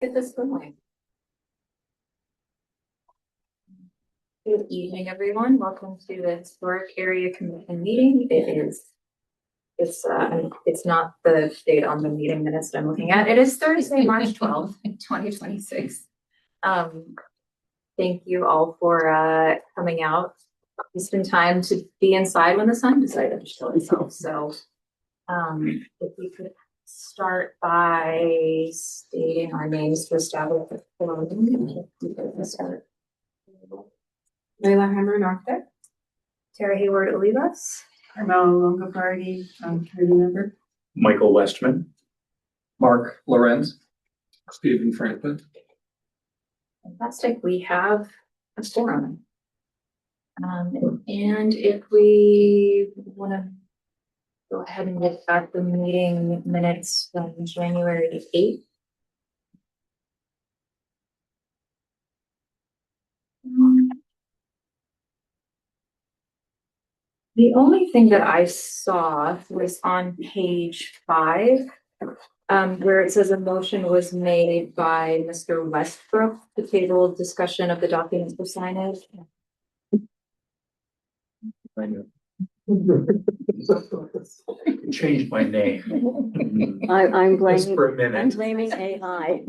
Get this going. Good evening, everyone. Welcome to the Historic Area Commission meeting. It's not the date on the meeting minutes that I'm looking at. It is Thursday, March 12th, 2026. Thank you all for coming out. We spend time to be inside when the sun decided to show itself. So if we could start by stating our names to establish the forum. Layla Hammer Norfolk, Tara Hayward Olivas, Carmelo Longobardi, committee member. Michael Westman. Mark Lorenz. Stephen Franklin. Fantastic. We have a forum. And if we want to go ahead and look at the meeting minutes from January 8th. The only thing that I saw was on page 5, where it says a motion was made by Mr. Westbrook to table discussion of the documents for signage. I know. Changed my name. I'm Just for a blaming, I'm minute. blaming AI.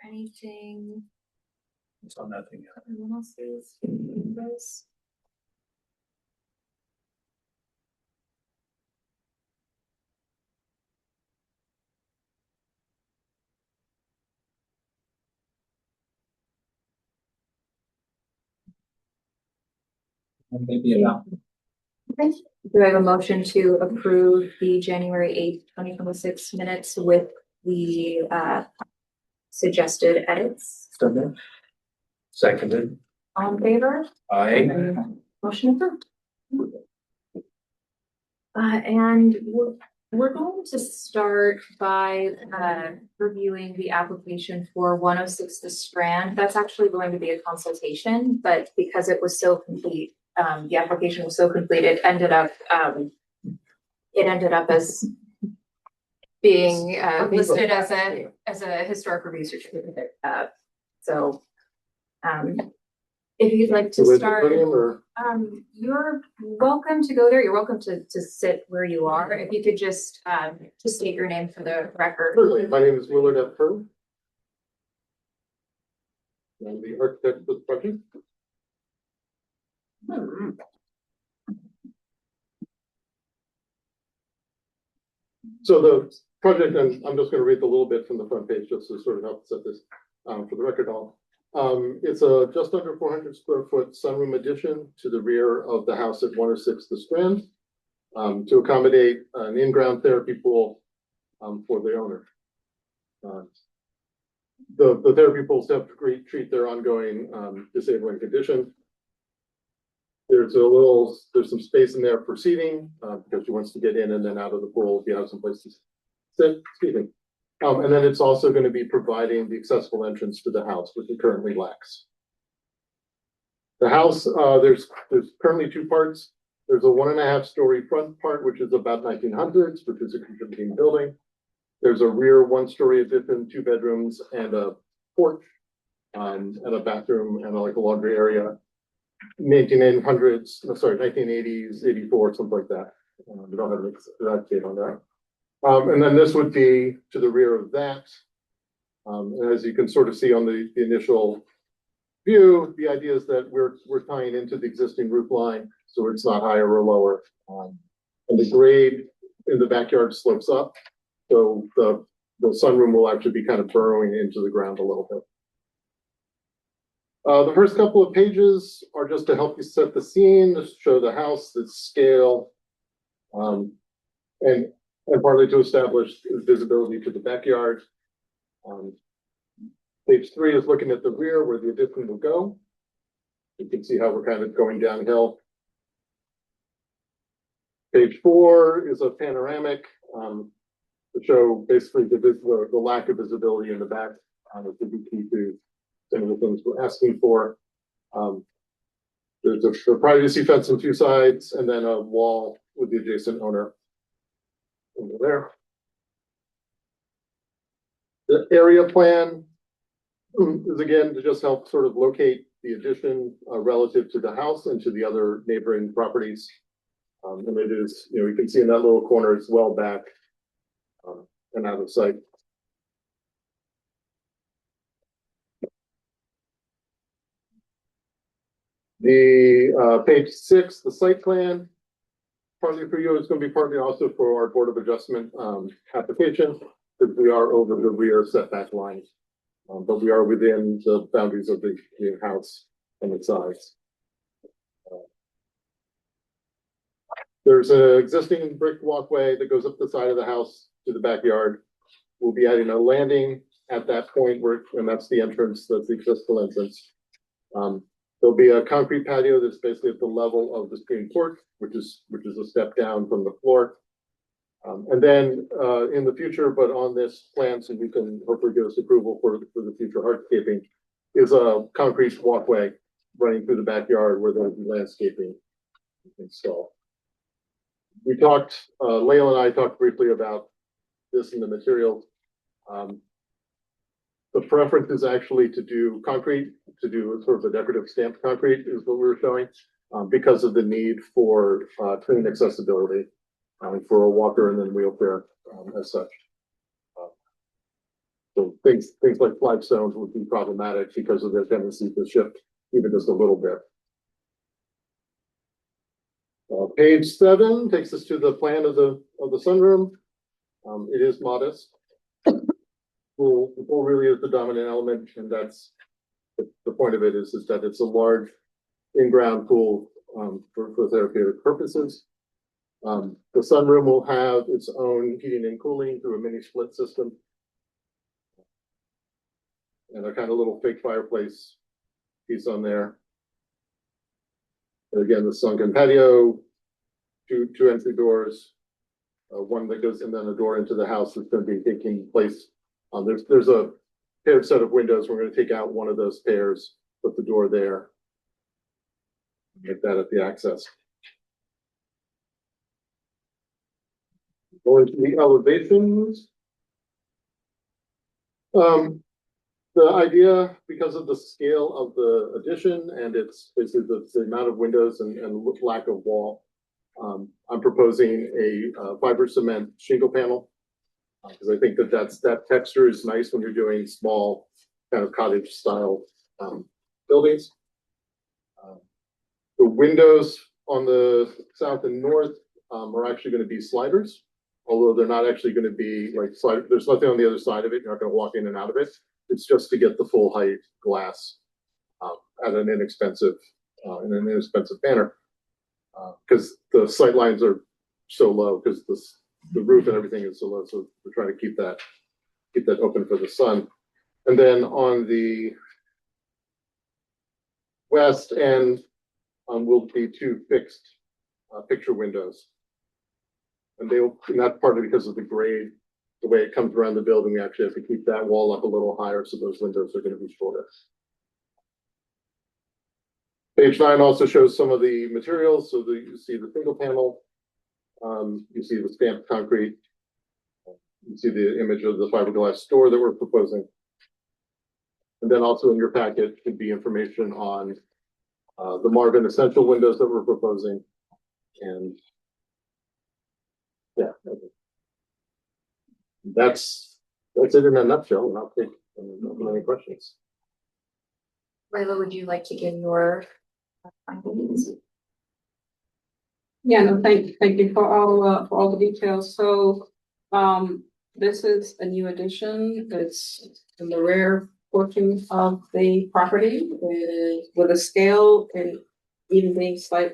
Anything It's on nothing. everyone else is in this? Maybe about. Okay. Do I have a motion to approve the January 8th, 2026 minutes with the suggested edits? Seconded. All in favor? Aye. Motion approved. And we're going to start by reviewing the application for 106 The Strand. That's actually going to be a consultation, but because it was so complete, the application was so complete, it ended up as being listed as a historic review certificate. So if you'd like to start, you're welcome to go there. You're welcome to sit where you are. If you could just state your name for the record. Certainly. My name is Willard F. Hearn. I'm the architect of the project. So the project, and I'm just going to read a little bit from the front page just to sort of help set this for the record all. It's a just under 400 square foot sunroom addition to the rear of the house at 106 The Strand to accommodate an in-ground therapy pool for the owner. The therapy pools have to treat their ongoing disabling condition. There's some space in there for seating because she wants to get in and then out of the pool if you have some place to sit. Excuse me. And then it's also going to be providing the accessible entrance to the house, which it currently lacks. The house, there's currently 2 parts. There's a 1.5 story front part, which is about 1900s, which is a contributing building. There's a rear 1-story addition, 2 bedrooms and a porch, and a bathroom and like a laundry area. 1980s, 84, something like that. We don't have an exact date on that. And then this would be to the rear of that. And as you can sort of see on the initial view, the idea is that we're tying into the existing roof line, so it's not higher or lower. And the grade in the backyard slopes up, so the sunroom will actually be kind of burrowing into the ground a little bit. The first couple of pages are just to help you set the scene, to show the house, its scale, and partly to establish visibility to the backyard. Page 3 is looking at the rear where the addition will go. You can see how we're kind of going downhill. Page 4 is a panoramic to show basically the lack of visibility in the back. It would be key to some of the things we're asking for. There's a privacy fence on two sides and then a wall with the adjacent owner over there. The area plan is again to just help sort of locate the addition relative to the house and to the other neighboring properties. And it is, you know, you can see in that little corner, it's well back and out of sight. The page 6, the site plan, partly for you, it's going to be partly also for our Board of Adjustment application, because we are over the rear setback line, but we are within the boundaries of the house and its size. There's an existing brick walkway that goes up the side of the house to the backyard. We'll be adding a landing at that point where, and that's the entrance, that's the accessible entrance. There'll be a concrete patio that's basically at the level of the screen porch, which is a step down from the floor. And then in the future, but on this plan, so we can hopefully give us approval for the future hardscaping, is a concrete walkway running through the backyard where there'll be landscaping installed. We talked, Lael and I talked briefly about this in the materials. The preference is actually to do concrete, to do sort of a decorative stamped concrete is what we were showing, because of the need for clean accessibility for a walker and then wheelchair as such. So things like flagstones would be problematic because of their tendency to shift even just a little bit. Page 7 takes us to the plan of the sunroom. It is modest. The pool really is the dominant element, and that's the point of it is that it's a large in-ground pool for therapeutic purposes. The sunroom will have its own heating and cooling through a mini split system, and a kind of little fake fireplace piece on there. And again, the sunken patio, two entry doors, one that goes, and then a door into the house that's going to be taking place. There's a paired set of windows. We're going to take out one of those pairs, put the door there, make that at the access. Going to the elevations. The idea, because of the scale of the addition and it's basically the amount of windows and lack of wall, I'm proposing a fiber cement shingle panel. Because I think that texture is nice when you're doing small kind of cottage style buildings. The windows on the south and north are actually going to be sliders, although they're not actually going to be like sliders. There's nothing on the other side of it. You're not going to walk in and out of it. It's just to get the full height glass at an inexpensive manner, because the sight lines are so low because the roof and everything is so low, so we're trying to keep that open for the sun. And then on the west end will be two fixed picture windows, and that's partly because of the grade, the way it comes around the building. We actually have to keep that wall up a little higher, so those windows are going to be shorter. Page 9 also shows some of the materials. So you see the single panel. You see the stamped concrete. You see the image of the fiberglass door that we're proposing. And then also in your packet could be information on the Marvin Essential windows that we're proposing. And yeah, that's it in a nutshell. And I'll take any questions. Layla, would you like to give your findings? Yeah, no, thank you for all the details. So, this is a new addition. It's in the rear portion of the property with a scale and even being slight,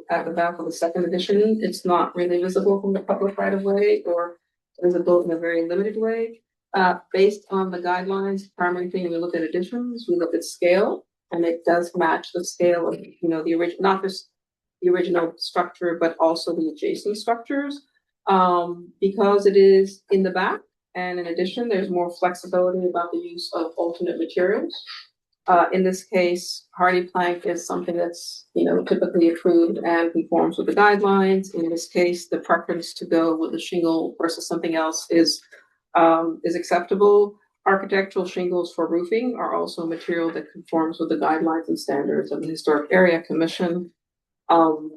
at the back of the second addition, it's not really visible from the public right of way or visible in a very limited way. Based on the guidelines, primary thing we look at additions, we look at scale, and it does match the scale of, the original, not just the original structure, but also the adjacent structures. Because it is in the back, and in addition, there's more flexibility about the use of alternate materials. In this case, hardy plank is something that's, you know, typically approved and conforms with the guidelines. In this case, the preference to go with the shingle versus something else is acceptable. Architectural shingles for roofing are also a material that conforms with the guidelines and standards of the Historic Area Commission.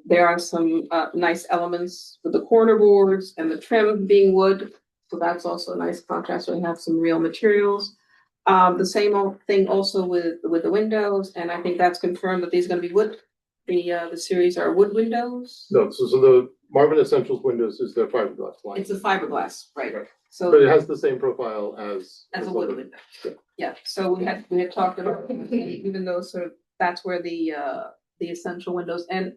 There are some nice elements with the corner boards and the trim being wood, so that's also a nice contrast. We have some real materials. The same thing also with the windows, and I think that's confirmed that these are going to be wood. The series are wood windows. No, so the Marvin Essentials windows is their fiberglass line, It's a fiberglass, right? Right. So but it has the same profile as. as a wood window. Yeah, so we had talked about, even though sort of, that's where the essential windows and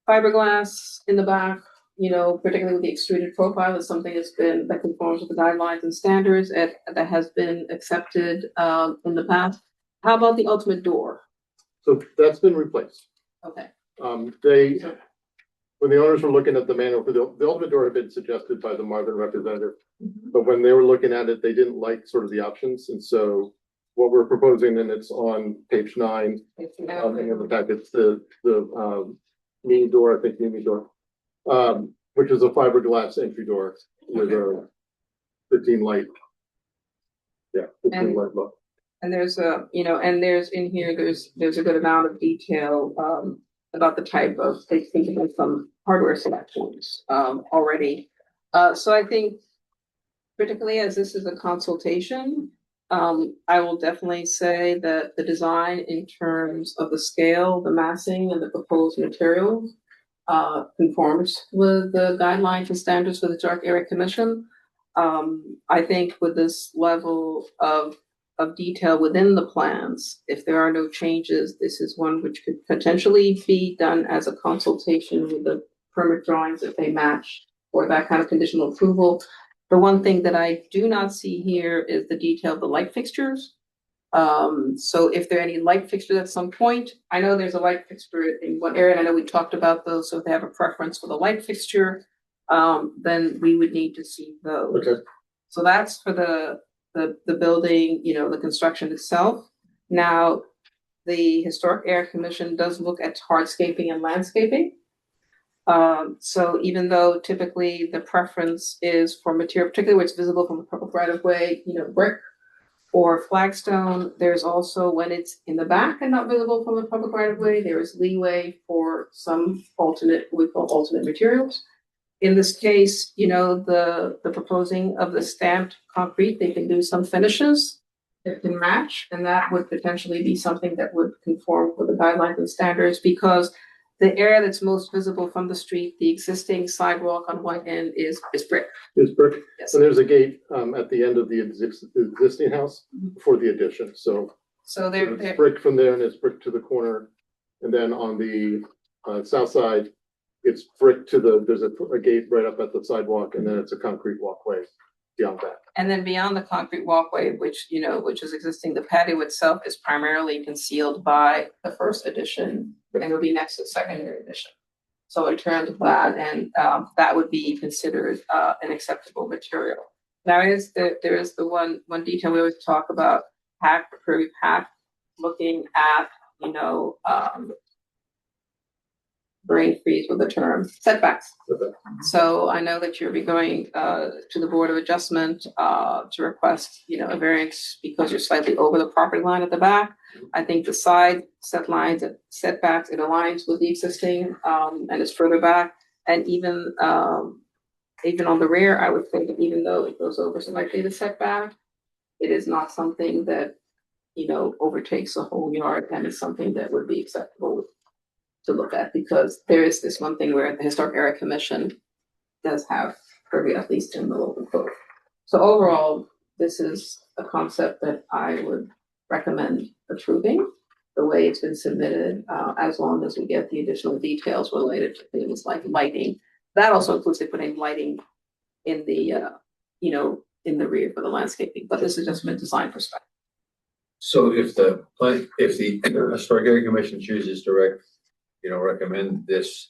fiberglass in the back, you know, particularly with the extruded profile, is something that conforms with the guidelines and standards and that has been accepted in the past. How about the ultimate door? So that's been replaced. Okay, When the owners were looking at the manual for the ultimate door had been suggested by the Marvin representative, but when they were looking at it, they didn't like sort of the options, and so what we're proposing, and it's on page 9, in the packets, the mini door, I think mini door, which is a fiberglass entry door with a 15 light. Yeah, 15 light look. and there's there's in here, there's a good amount of detail about the type of, they think of some hardware selections already. So I think particularly as this is a consultation, I will definitely say that the design in terms of the scale, the massing and the proposed material conforms with the guidelines and standards for the Historic Area Commission. I think with this level of detail within the plans, if there are no changes, this is one which could potentially be done as a consultation with the permit drawings if they match, or that kind of conditional approval. The one thing that I do not see here is the detail of the light fixtures. So if there are any light fixtures at some point, I know there's a light fixture in one area, and I know we talked about those, so if they have a preference for the light fixture, then we would need to see those. Okay. So that's for the building, you know, the construction itself. Now, the Historic Area Commission does look at hardscaping and landscaping. So even though typically the preference is for material, particularly where it's visible from the public right of way, you know, brick or flagstone, there's also, when it's in the back and not visible from the public right of way, there is leeway for some alternate, we call alternate materials. In this case, you know, the proposing of the stamped concrete, they can do some finishes that can match, and that would potentially be something that would conform with the guidelines and standards, because the area that's most visible from the street, the existing sidewalk on one end is brick. Is brick, Yes. and there's a gate at the end of the existing house for the addition, so So it's they're brick from there and it's brick to the corner. And then on the south side, it's brick to there's a gate right up at the sidewalk, and then it's a concrete walkway beyond that. and then beyond the concrete walkway, which, you know, which is existing, the patio itself is primarily concealed by the first addition, and it'll be next to the secondary addition. So in terms of that, and that would be considered an acceptable material. Now there is the one detail we always talk about, pack, curvy pack, looking at, you know, brain freeze with the term setbacks. Okay. So I know that you'll be going to the Board of Adjustment to request, you know, a variance because you're slightly over the property line at the back. I think the side setbacks, it aligns with the existing and is further back. And even on the rear, I would think that even though it goes over slightly the setback, it is not something that, you know, overtakes the whole yard, and is something that would be acceptable to look at, because there is this one thing where the Historic Area Commission does have purview, at least in the local code. So overall, this is a concept that I would recommend approving the way it's been submitted, as long as we get the additional details related to things like lighting. That also includes putting lighting in the, you know, in the rear for the landscaping, but this is just from a design perspective. So if the Historic Area Commission chooses to recommend this,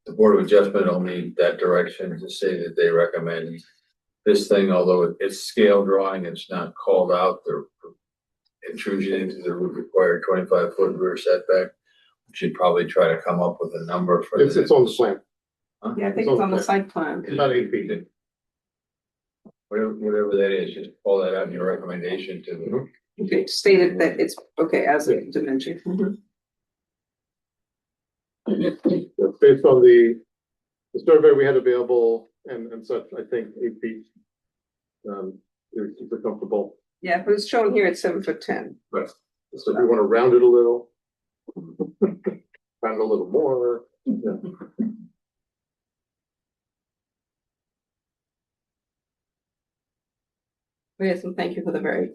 the Board of Adjustment will need that direction to say that they recommend this thing, although it's scale drawing, it's not called out there intrusion into the required 25-foot rear setback. We should probably try to come up with a number for It's on the plan, Yeah, I think it's on the site plan. about 8 feet. Whatever that is, just pull that out in your recommendation to the. Okay, stated that it's okay as a dimension. Mhm. Based on the survey we had available and such, I think 8 feet. You're super comfortable. Yeah, but it's shown here at 7'10". So if you want to round it a little. Round a little more. Yeah. Yes, and thank you for the very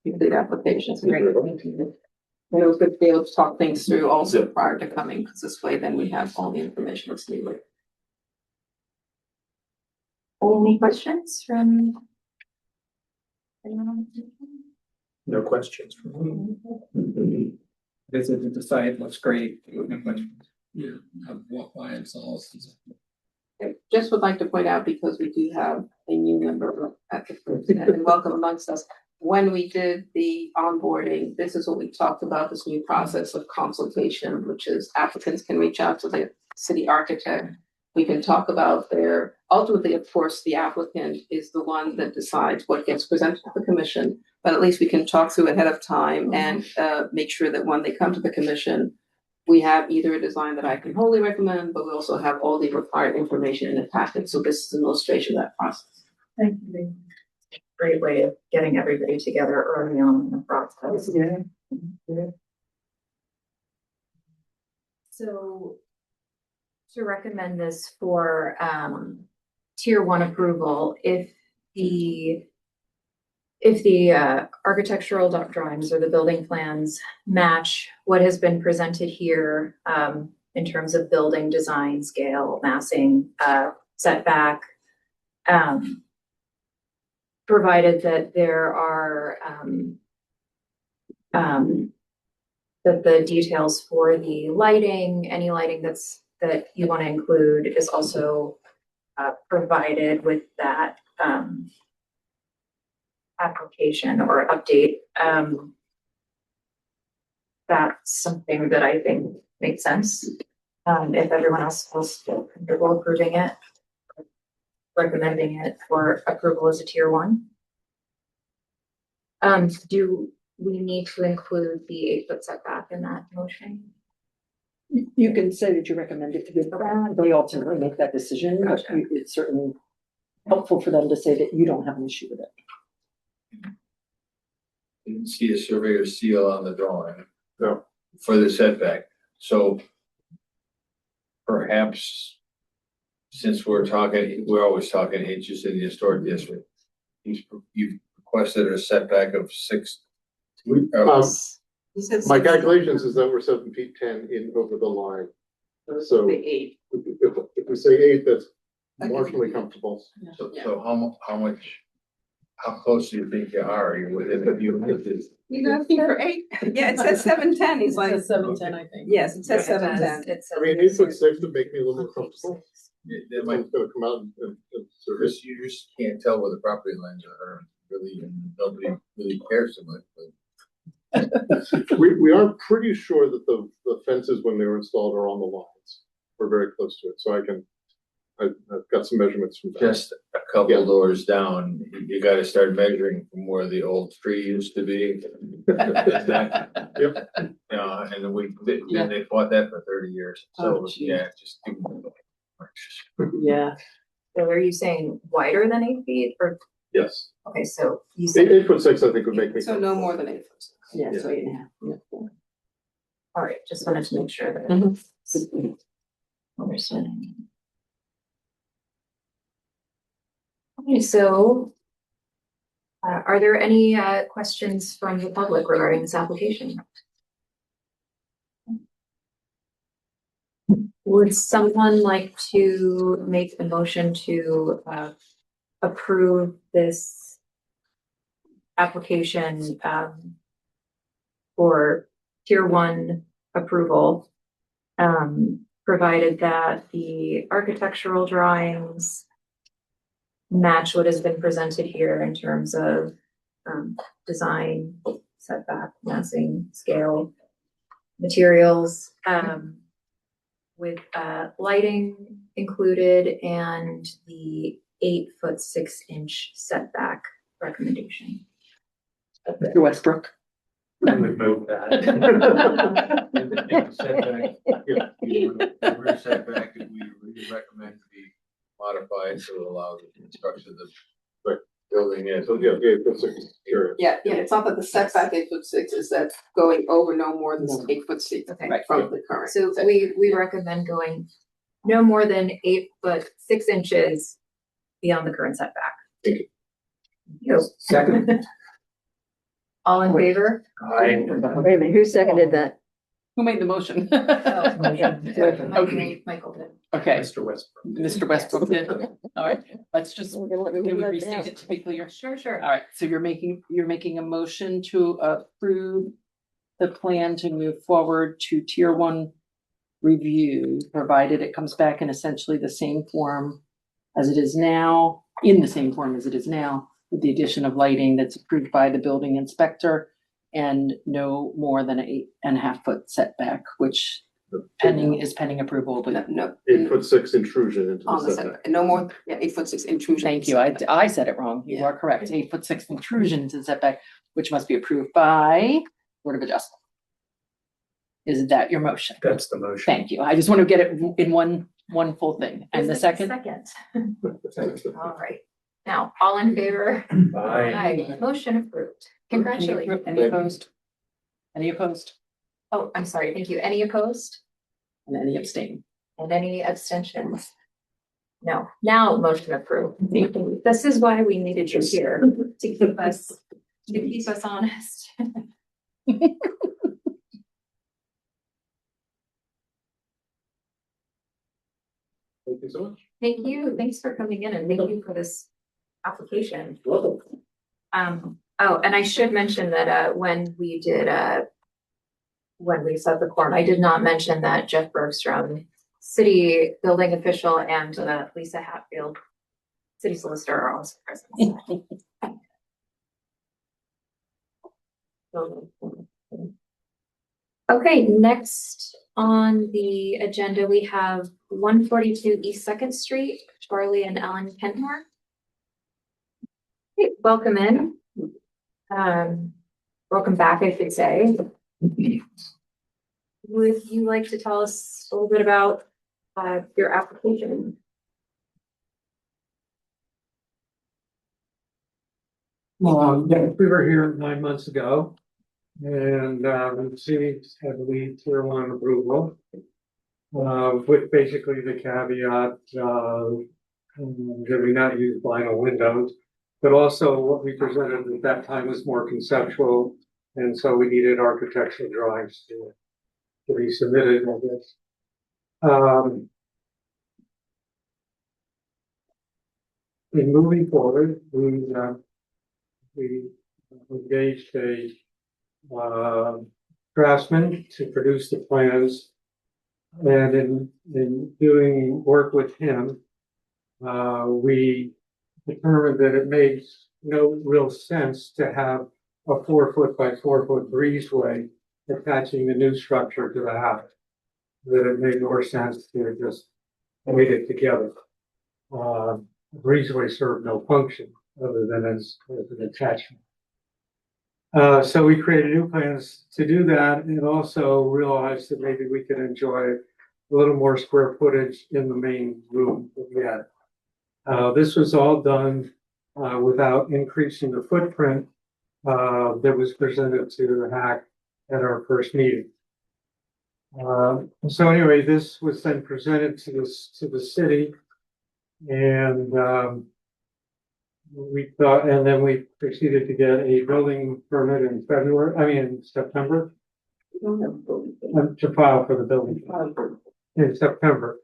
complete application. It's great. And it was good to be able to talk things through also prior to coming, because this way then we have all the information that's needed. Any questions from anyone? No questions from me. Visited the site, looks great. No questions. Yeah, I've walked by and saw. I just would like to point out, because we do have a new member at the group and welcome amongst us. When we did the onboarding, this is what we talked about, this new process of consultation, which is applicants can reach out to the city architect. We can talk about ultimately, of course, the applicant is the one that decides what gets presented to the commission. But at least we can talk through ahead of time and make sure that when they come to the commission, we have either a design that I can wholly recommend, but we also have all the required information in the packet. So this is an illustration of that process. Thank you. Great way of getting everybody together early on in the process. Yeah. So to recommend this for tier 1 approval, if the architectural drawings or the building plans match what has been presented here in terms of building design, scale, massing, setback, provided that there are that the details for the lighting, any lighting that you want to include is also provided with that application or update. That's something that I think makes sense. If everyone else feels comfortable approving it, recommending it for approval as a tier 1. Do we need to include the 8-foot setback in that motion? You can say that you recommend it to be around, they ultimately make that decision, but Gotcha. it's certainly helpful for them to say that you don't have an issue with it. Didn't see a surveyor's seal on the drawing. No. For the setback, so. Perhaps. Since we're always talking inches in the historic district. You've requested a setback of 6. My calculations is that we're 7 feet 10 in over the line. So The 8. if we say 8, that's marginally comfortable. So how close do you think you are? Are you within a few inches? He's asking for 8. Yeah, it says 7'10". He's like, 7'10", I think. yes, it says It 7'10". says- I mean, 8'6" would make me a little more comfortable. That might, Someone's gonna come out and service. you just can't tell where the property lines are, really, and nobody really cares so much, but. We are pretty sure that the fences, when they were installed, are on the lines. We're very close to it, so I've got some measurements from that. Just a couple doors down, you gotta start measuring from where the old tree used to be. Yep. You know, and then they fought that for 30 years, so, Oh, geez. yeah, just. Yeah. So are you saying wider than 8 feet or, Yes. okay, so you said, 8'6", I think would make me. So no more than 8 foot. Yeah, Yeah. so 8.5. Yeah. all right, just wanted to make sure that Mhm. it's understanding. Okay, so are there any questions from the public regarding this application? Would someone like to make a motion to approve this application for tier 1 approval, provided that the architectural drawings match what has been presented here in terms of design, setback, massing, scale, materials, with, lighting included and the 8 foot 6 inch setback recommendation. Mr. Westbrook. I would move that. Setback, the rear setback, we recommend to be modified to allow the construction of the building in. So, yeah, yeah, that's a curious. Yeah, it's not that the setback 8'6" is that going over no more than No. 8'6" Okay. from the current. So we recommend going no more than 8 foot 6 inches beyond the current setback. Thank you. Second. All in favor? I, Wait a minute, who seconded that? Who made the motion? Michael did. Okay, Mr. Westbrook. Mr. Westbrook did. All right, let's just, We're gonna let me can we let restate down. it to be clear? Sure, sure. All right, so you're making a motion to approve the plan to move forward to tier 1 review, provided it comes back in essentially the same form as it is now, in the same form as it is now, with the addition of lighting that's approved by the building inspector and no more than an 8.5 foot setback, which is pending approval, but No, 8'6" intrusion into on the the setback. setback, no more, yeah, 8'6" intrusion. thank you. I said it wrong. You Yeah. are correct. 8'6" intrusion into the setback, which must be approved by Board of Adjustment. Is that your motion? That's the motion. Thank you. I just want to get it in one full thing. And the Is it second? Second. All right. Now, all in favor? Aye. Aye. Motion approved. Congratulations. Any opposed? Any opposed? Oh, I'm sorry. Thank you. Any opposed? And any abstain? And any abstentions? No. Now, motion approved. This is why we needed you here, to keep us honest. Thank you so much. Thank you. Thanks for coming in and thank you for this application. Oh, and I should mention that, when we set the quorum, I did not mention that Jeff Bergstrom, city building official, and Lisa Hatfield, city solicitor, are also present. Okay, next on the agenda, we have 142 East Second Street, Charlie and Ellen Kentmore. Hey, welcome in. Welcome back, I should say. Would you like to tell us a little bit about your application? Yeah, we were here 9 months ago. And received heavily tier 1 approval. With basically the caveat that we not use vinyl windows. But also what we presented at that time was more conceptual, and so we needed architectural drawings to be submitted, I guess. In moving forward, we engaged a draftsman to produce the plans. And in doing work with him, we determined that it made no real sense to have a 4 foot by 4 foot breezeway attaching the new structure to the house. That it made more sense to just weight it together. Breezeway served no function other than as an attachment. So we created new plans to do that, and also realized that maybe we could enjoy a little more square footage in the main room that we had. This was all done without increasing the footprint that was presented to the HAC at our first meeting. So anyway, this was then presented to the city, and we thought, and then we proceeded to get a building permit in September. To file for the building in September.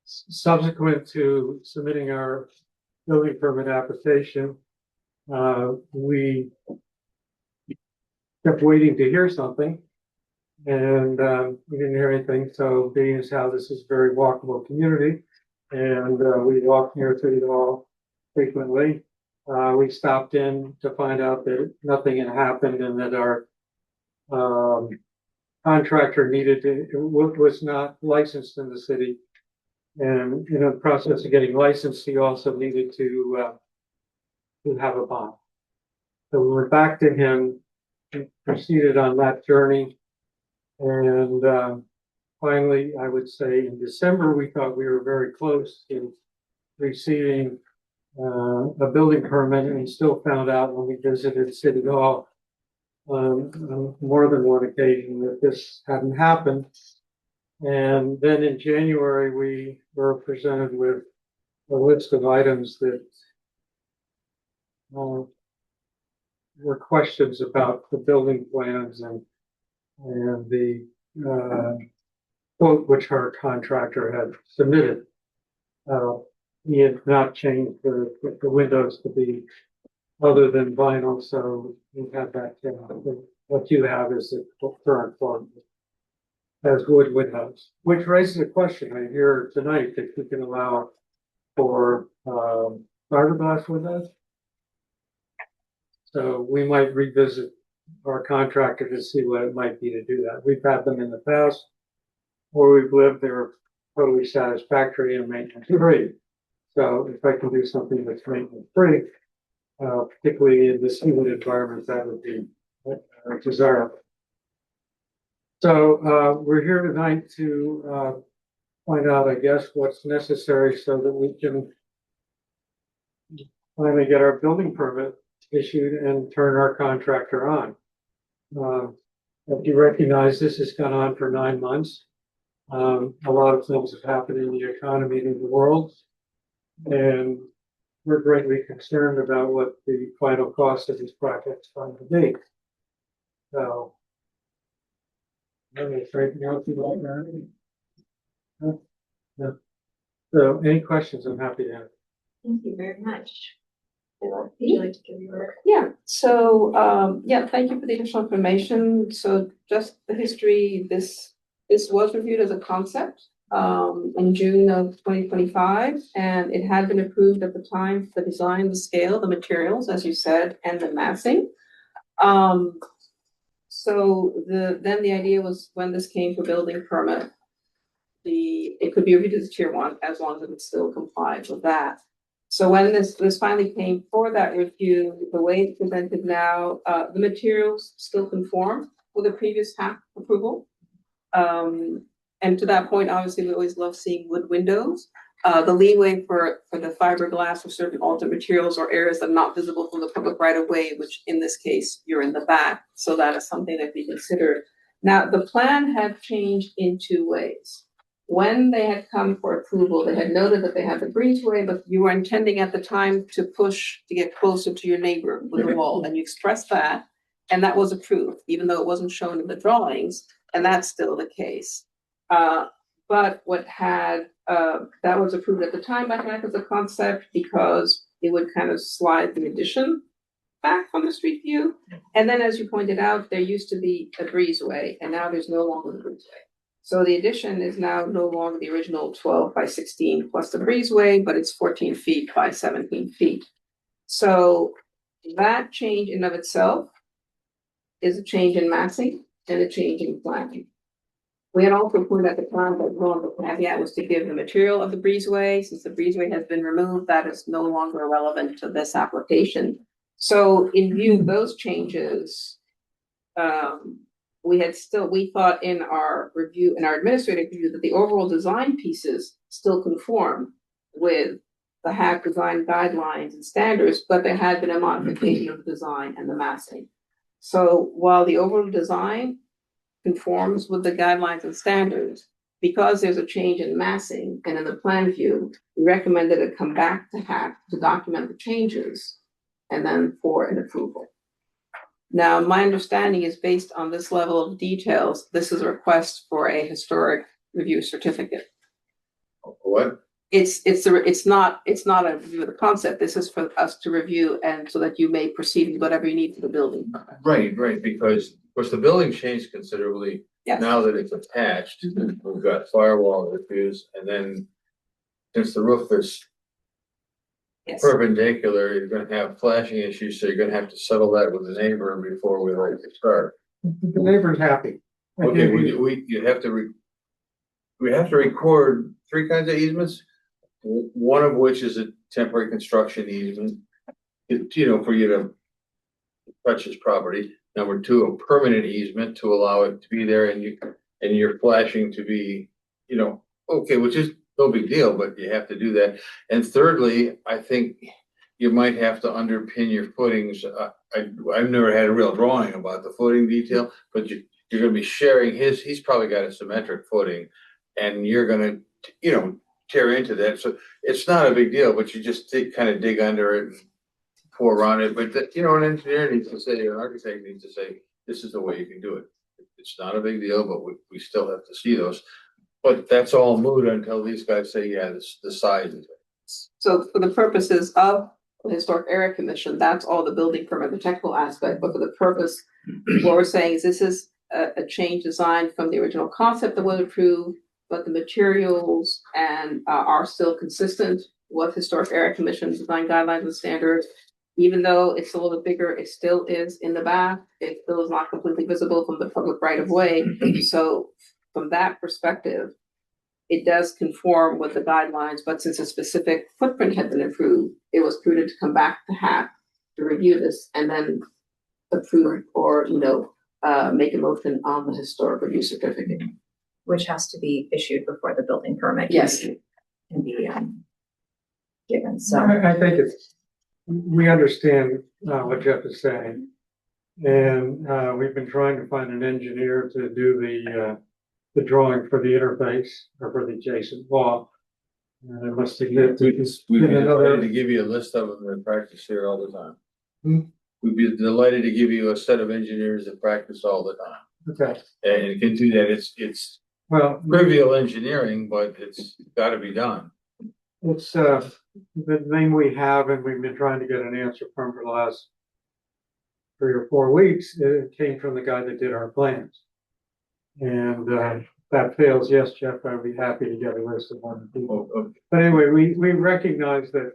Subsequent to submitting our building permit application, we kept waiting to hear something. And we didn't hear anything, so being as how this is a very walkable community, and we walk near City Hall frequently, We stopped in to find out that nothing had happened and that our contractor was not licensed in the city. And in the process of getting licensed, he also needed to have a bond. So we went back to him, proceeded on that journey. And finally, I would say in December, we thought we were very close to receiving a building permit, and still found out when we visited City Hall on more than one occasion that this hadn't happened. And then in January, we were presented with a list of items that were questions about the building plans and the quote which our contractor had submitted. He had not changed the windows to be other than vinyl, so we had that. What you have is the current form as wood windows, which raises a question I hear tonight that we can allow for fiberglass windows. So we might revisit our contractor to see what it might be to do that. We've had them in the past where we've lived, they were totally satisfactory and maintenance free. So if I can do something that's maintenance free, particularly in this humid environment, that would be desirable. So we're here tonight to find out, I guess, what's necessary so that we can finally get our building permit issued and turn our contractor on. If you recognize, this has gone on for 9 months. A lot of things have happened in the economy and in the world, and we're greatly concerned about what the final cost of this project is going to be. So, let me straighten out the right now. So, any questions? I'm happy to answer. Thank you very much. Would you like to give your? Yeah, so, yeah, thank you for the additional information. So just the history, this was reviewed as a concept in June of 2025, and it had been approved at the time for the design, the scale, the materials, as you said, and the massing. So then the idea was when this came for building permit, it could be reviewed as tier 1 as long as it still complied with that. So when this finally came for that review, the way it's presented now, the materials still conform with the previous HAP approval. And to that point, obviously, we always love seeing wood windows. The leeway for the fiberglass or certain alternate materials or areas that are not visible from the public right of way, which in this case, you're in the back. So that is something that we considered. Now, the plan had changed in 2 ways. When they had come for approval, they had noted that they had the breezeway, but you were intending at the time to push to get closer to your neighbor with the wall, and you expressed that, and that was approved, even though it wasn't shown in the drawings, and that's still the case. But what had, that was approved at the time by HAC as a concept because it would kind of slide the addition back from the street view. And then as you pointed out, there used to be a breezeway, and now there's no longer the breezeway. So the addition is now no longer the original 12 by 16 plus the breezeway, but it's 14 feet by 17 feet. So that change in of itself is a change in massing and a change in planning. We had also pointed at the time that one of the caveat was to give the material of the breezeway. Since the breezeway has been removed, that is no longer relevant to this application. So in view of those changes, we thought in our review, in our administrative review, that the overall design pieces still conform with the HAC design guidelines and standards, but there had been a modification of the design and the massing. So while the overall design conforms with the guidelines and standards, because there's a change in massing and in the plan view, we recommended it come back to HAC to document the changes and then for an approval. Now, my understanding is based on this level of details, this is a request for a historic review certificate. What? It's not a review of the concept. This is for us to review and so that you may proceed with whatever you need for the building. Right, because of course the building changed considerably. Yes. Now that it's attached, we've got firewall issues, and then since the roof is Yes. perpendicular, you're gonna have flashing issues, so you're gonna have to settle that with the neighbor before we like to start. The neighbor's happy. I Okay, gave you- you have to we have to record three kinds of easements. One of which is a temporary construction easement, for you to touch his property. Number two, a permanent easement to allow it to be there and you're flashing to be, okay, which is no big deal, but you have to do that. And thirdly, I think you might have to underpin your footings. I've never had a real drawing about the footing detail, but you're gonna be sharing he's probably got a symmetric footing and you're gonna, tear into that. So it's not a big deal, but you just kind of dig under it and pour around it. But an engineer needs to say, an architect needs to say, this is the way you can do it. It's not a big deal, but we still have to see those. But that's all moot until these guys say, yeah, the size is. So for the purposes of the Historic Area Commission, that's all the building permit, the technical aspect, but for the purpose, what we're saying is this is a change design from the original concept that was approved, but the materials and are still consistent with Historic Area Commission design guidelines and standards. Even though it's a little bit bigger, it still is in the back. It still is not completely visible from the public right of way. So from that perspective, it does conform with the guidelines, but since a specific footprint had been approved, it was prudent to come back to HAP to review this and then approve or, make a motion on the historic review certificate. Which has to be issued before the building permit. Yes. Can be given, so. I think we understand what Jeff is saying. And we've been trying to find an engineer to do the drawing for the interface or for the adjacent wall. And I must admit, We'd be another- delighted to give you a list of them that practice here all the time. Hmm? We'd be delighted to give you a set of engineers that practice all the time. okay, And can do that. It's well, trivial engineering, but it's gotta be done. it's the name we have, and we've been trying to get an answer from for the last 3 or 4 weeks. It came from the guy that did our plans. And that fails, yes, Jeff, I'd be happy to get a list of one people. But anyway, we recognize that,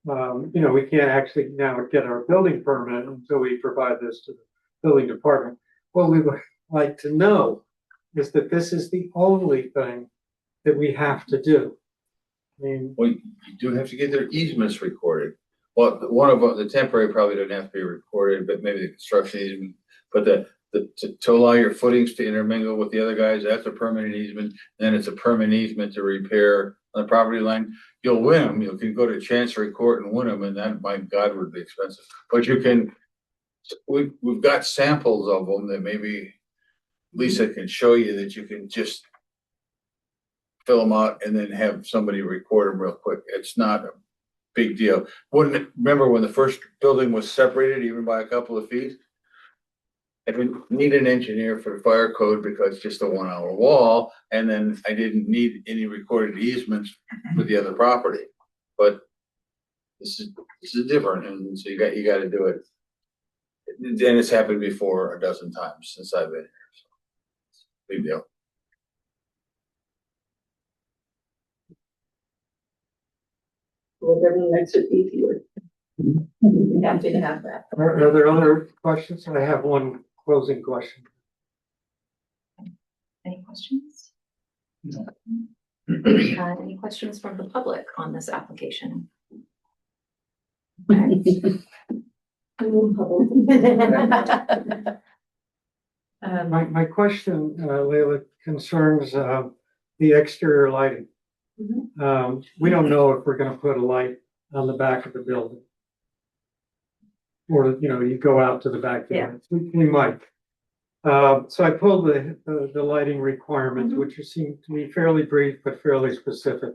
we can't actually now get our building permit until we provide this to the building department. What we would like to know is that this is the only thing that we have to do. I mean, Well, you do have to get their easements recorded. Well, one of the temporary probably doesn't have to be recorded, but maybe the construction easement, but to allow your footings to intermingle with the other guys, that's a permanent easement. Then it's a permanent easement to repair on the property line. You'll win them. You can go to Chancery Court and win them, and that, my God, would be expensive. But you can, we've got samples of them that maybe Lisa can show you that you can just fill them out and then have somebody record them real quick. It's not a big deal. Remember when the first building was separated even by a couple of feet? I didn't need an engineer for the fire code because it's just a 1 hour wall. And then I didn't need any recorded easements for the other property. But this is different. And so you got to do it. And it's happened before a dozen times since I've been here. So big deal. Well, everything makes it easier. Happy to have that. are there other questions? I have one closing question. Any questions? Any questions from the public on this application? My question, Leila, concerns the exterior lighting. We don't know if we're gonna put a light on the back of the building. Or, you go out to the back. Yeah. We might. So I pulled the lighting requirements, which seem to be fairly brief, but fairly specific.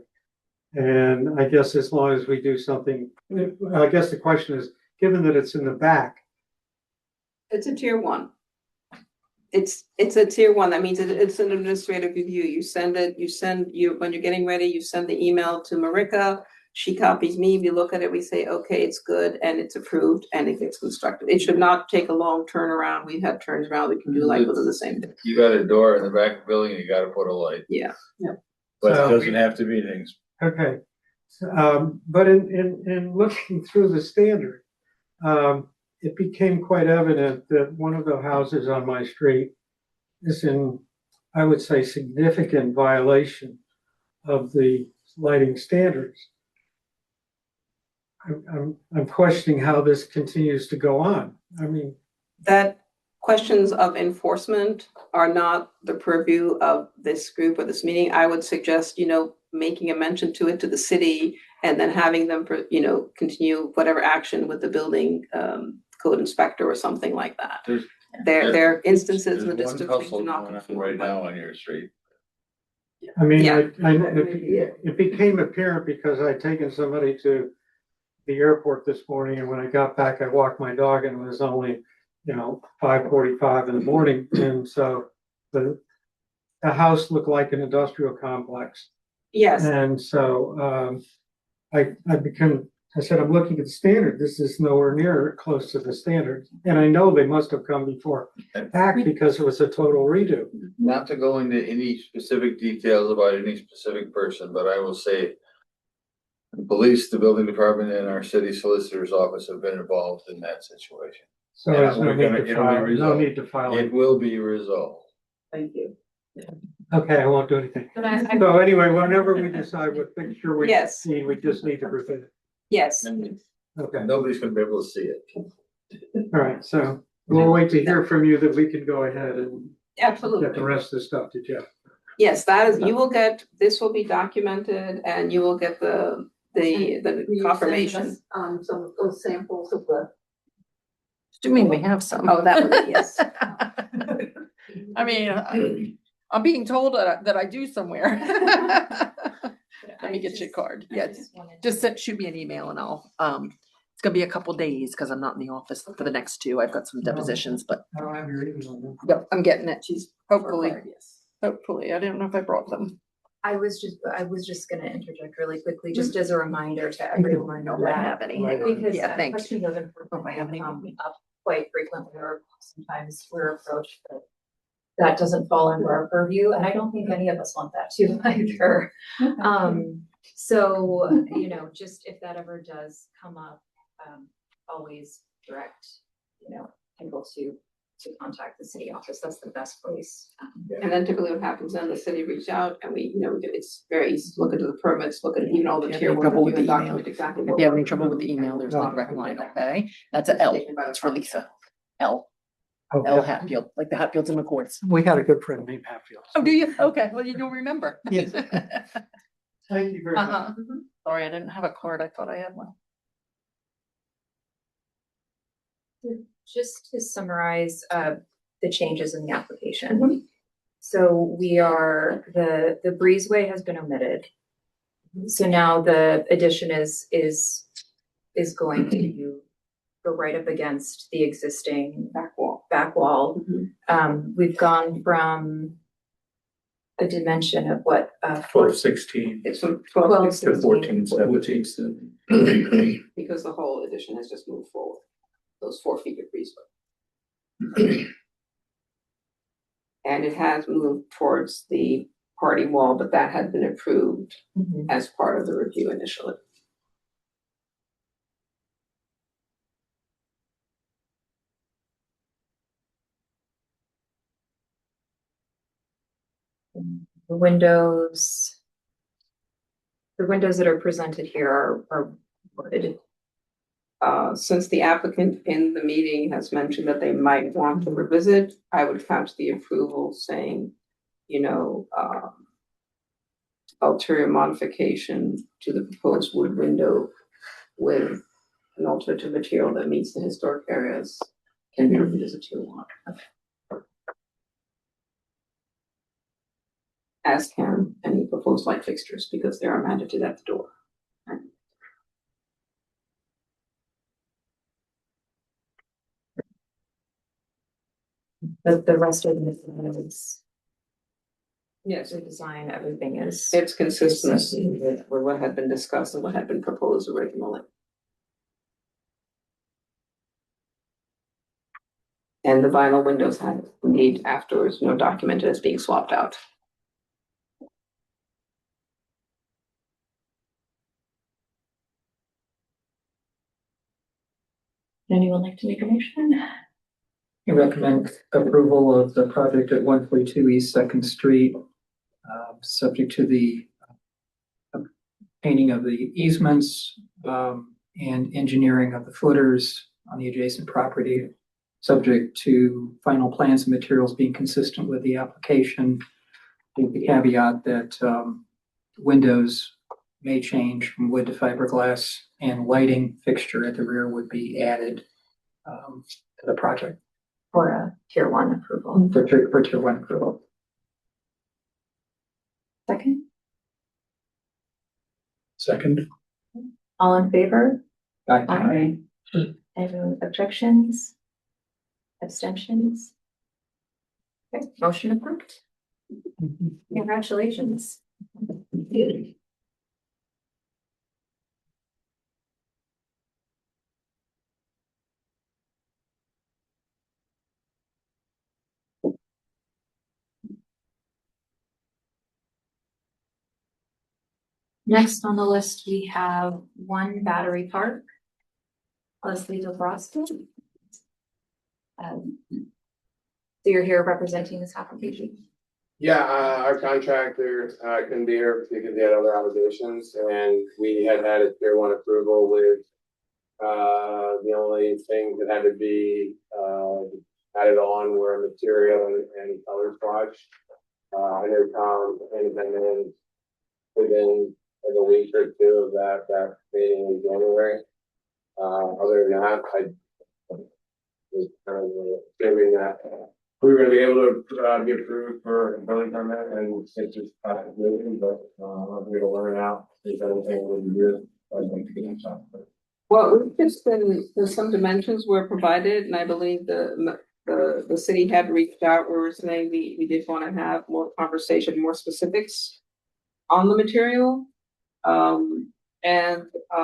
And I guess as long as we do something, I guess the question is, given that it's in the back, It's a tier 1. It's a tier 1. That means it's an administrative review. You send it, when you're getting ready, you send the email to Marika. She copies me, we look at it, we say, okay, it's good, and it's approved, and it gets constructed. It should not take a long turnaround. We've had turns around, we can do like within the same day. You got a door in the back of the building and you got to put a light. Yeah. But it So- doesn't have to be things. okay. But in looking through the standard, it became quite evident that one of the houses on my street is in, I would say, significant violation of the lighting standards. I'm questioning how this continues to go on. I mean, That questions of enforcement are not the purview of this group or this meeting. I would suggest, making a mention to it to the city and then having them, continue whatever action with the building code inspector or something like that. There are instances in the There's one district which hustle do not going on conform. right but- now on your street. I mean, Yeah. it became apparent because I'd taken somebody to the airport this morning, and when I got back, I walked my dog, and it was only, 5:45 in the morning, and so the house looked like an industrial complex. Yes, And so, I said, I'm looking at the standard, this is nowhere near close to the standard, and I know they must have come before act because it was a total redo. Not to go into any specific details about any specific person, but I will say the police, the building department, and our city solicitor's office have been involved in that situation. So Yeah, there's no we're need gonna- to it'll be file, no resolved. need to file It it. will be resolved. thank you. Okay, I won't do anything. But I, So anyway, whenever we decide what picture we Yes. see, we just need to present it. Yes, And Okay, nobody's gonna be able to see it. all right, so we'll wait to hear from you that we can go ahead and get the absolutely. rest of the stuff to Jeff. Yes, this will be documented and you will get the confirmation. Some of those samples of the. Do you mean we have some? Oh, that would be, yes. I mean, I'm being told that I do somewhere. Let me get your card. Yeah, shoot me an email and I'll, it's gonna be a couple days because I'm not in the office for the next two. I've got some depositions, but I don't have your email. yep, I'm getting it. Hopefully, Yes. hopefully. I didn't know if I brought them. I was just gonna interject really quickly, just as a reminder to everyone No, I that have any. because Yeah, thank you. questions of Oh, I enforcement have any. come up quite frequently, or sometimes we're approached, but that doesn't fall under our purview, and I don't think any of us want that to either. So, just if that ever does come up, always direct, people to contact the city office. That's the best place. And then typically what happens then, the city reach out and we, it's very easy to look into the permits, look at even all the If you tier have one trouble with review and the email. document exactly. If what you have we're any trouble with approving. the email, there's no direct line, okay? That's a L. It's for Lisa. L. L Okay. Hatfield, like the Hatfields and McCourts. We had a good friend named Hatfield. Oh, do you? Okay, well, you don't remember. Yes. Thank you very much. Uh-huh. Sorry, I didn't have a card. I thought I had one. Just to summarize, the changes in the application. So the breezeway has been omitted. So now the addition is going to go right up against the existing back wall. We've gone from a dimension of what, 1216 It's from 12 to 1417. because the whole addition has just moved forward. Those 4 feet of breezeway. And it has moved towards the party wall, but that had been approved as part of the review initially. the windows. The windows that are presented here are wood. Since the applicant in the meeting has mentioned that they might want to revisit, I would couch the approval saying, ulterior modification to the proposed wood window with an alternative material that meets the historic areas can be reviewed as a tier 1. As can any proposed light fixtures, because they are mandated at the door. The rest of the is Yes, the design, everything is. it's consistent with what had been discussed and what had been proposed originally. And the vinyl windows had indeed afterwards, documented as being swapped out. Anyone like to make a motion? I recommend approval of the project at 142 East Second Street, subject to the painting of the easements, and engineering of the footers on the adjacent property, subject to final plans and materials being consistent with the application, with the caveat that, windows may change from wood to fiberglass, and lighting fixture at the rear would be added, to the project For a tier one approval. for tier one approval. Second, Second. all in favor? Aye. Any objections? Abstentions? Okay, motion approved. Congratulations. Next on the list, we have One Battery Park. Leslie DeFrost. So you're here representing this application? Yeah, our contractor, couldn't be here because they had other obligations, and we had a tier one approval with, the only thing that had to be, added on were material and color swatch. I know Tom and then within like a week or two of that meeting in January. Other than that, I was kind of assuming that we were gonna be able to be approved for a building permit, and it's just moving, but we're gonna learn out if anything would be good. I'd like to get them something. Well, we've just been, there's some dimensions were provided, and I believe the city had reached out, we were saying we did want to have more conversation, more specifics on the material.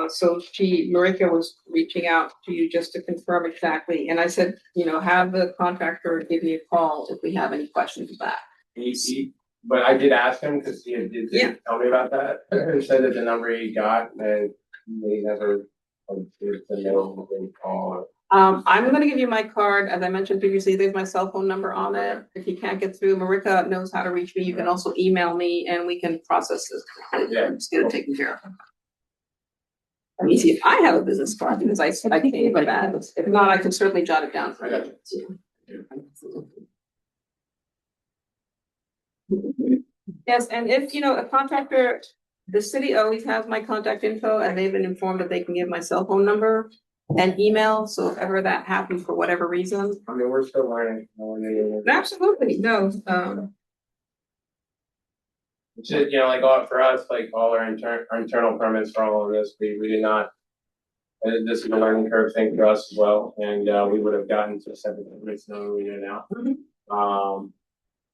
So Marika was reaching out to you just to confirm exactly, and I said, have the contractor give me a call if we have any questions of that. But I did ask him, because he did tell me about that, he said that the number he got, and they never, call. I'm gonna give you my card. As I mentioned previously, there's my cell phone number on it. If you can't get through, Marika knows how to reach me. You can also email me and we can process this. Yeah. Just get it taken care of. Let me see if I have a business card, because I can't, but if not, I can certainly jot it down for you. Yes, and if, a contractor, the city always has my contact info, and they've been informed that they can give my cell phone number and email, so if ever that happens for whatever reason. I mean, we're still learning. Absolutely, no, It's just, like for us, like all our internal permits for all of this, we did not. This is a learning curve thing for us as well, and we would have gotten to separate permits knowing we do now.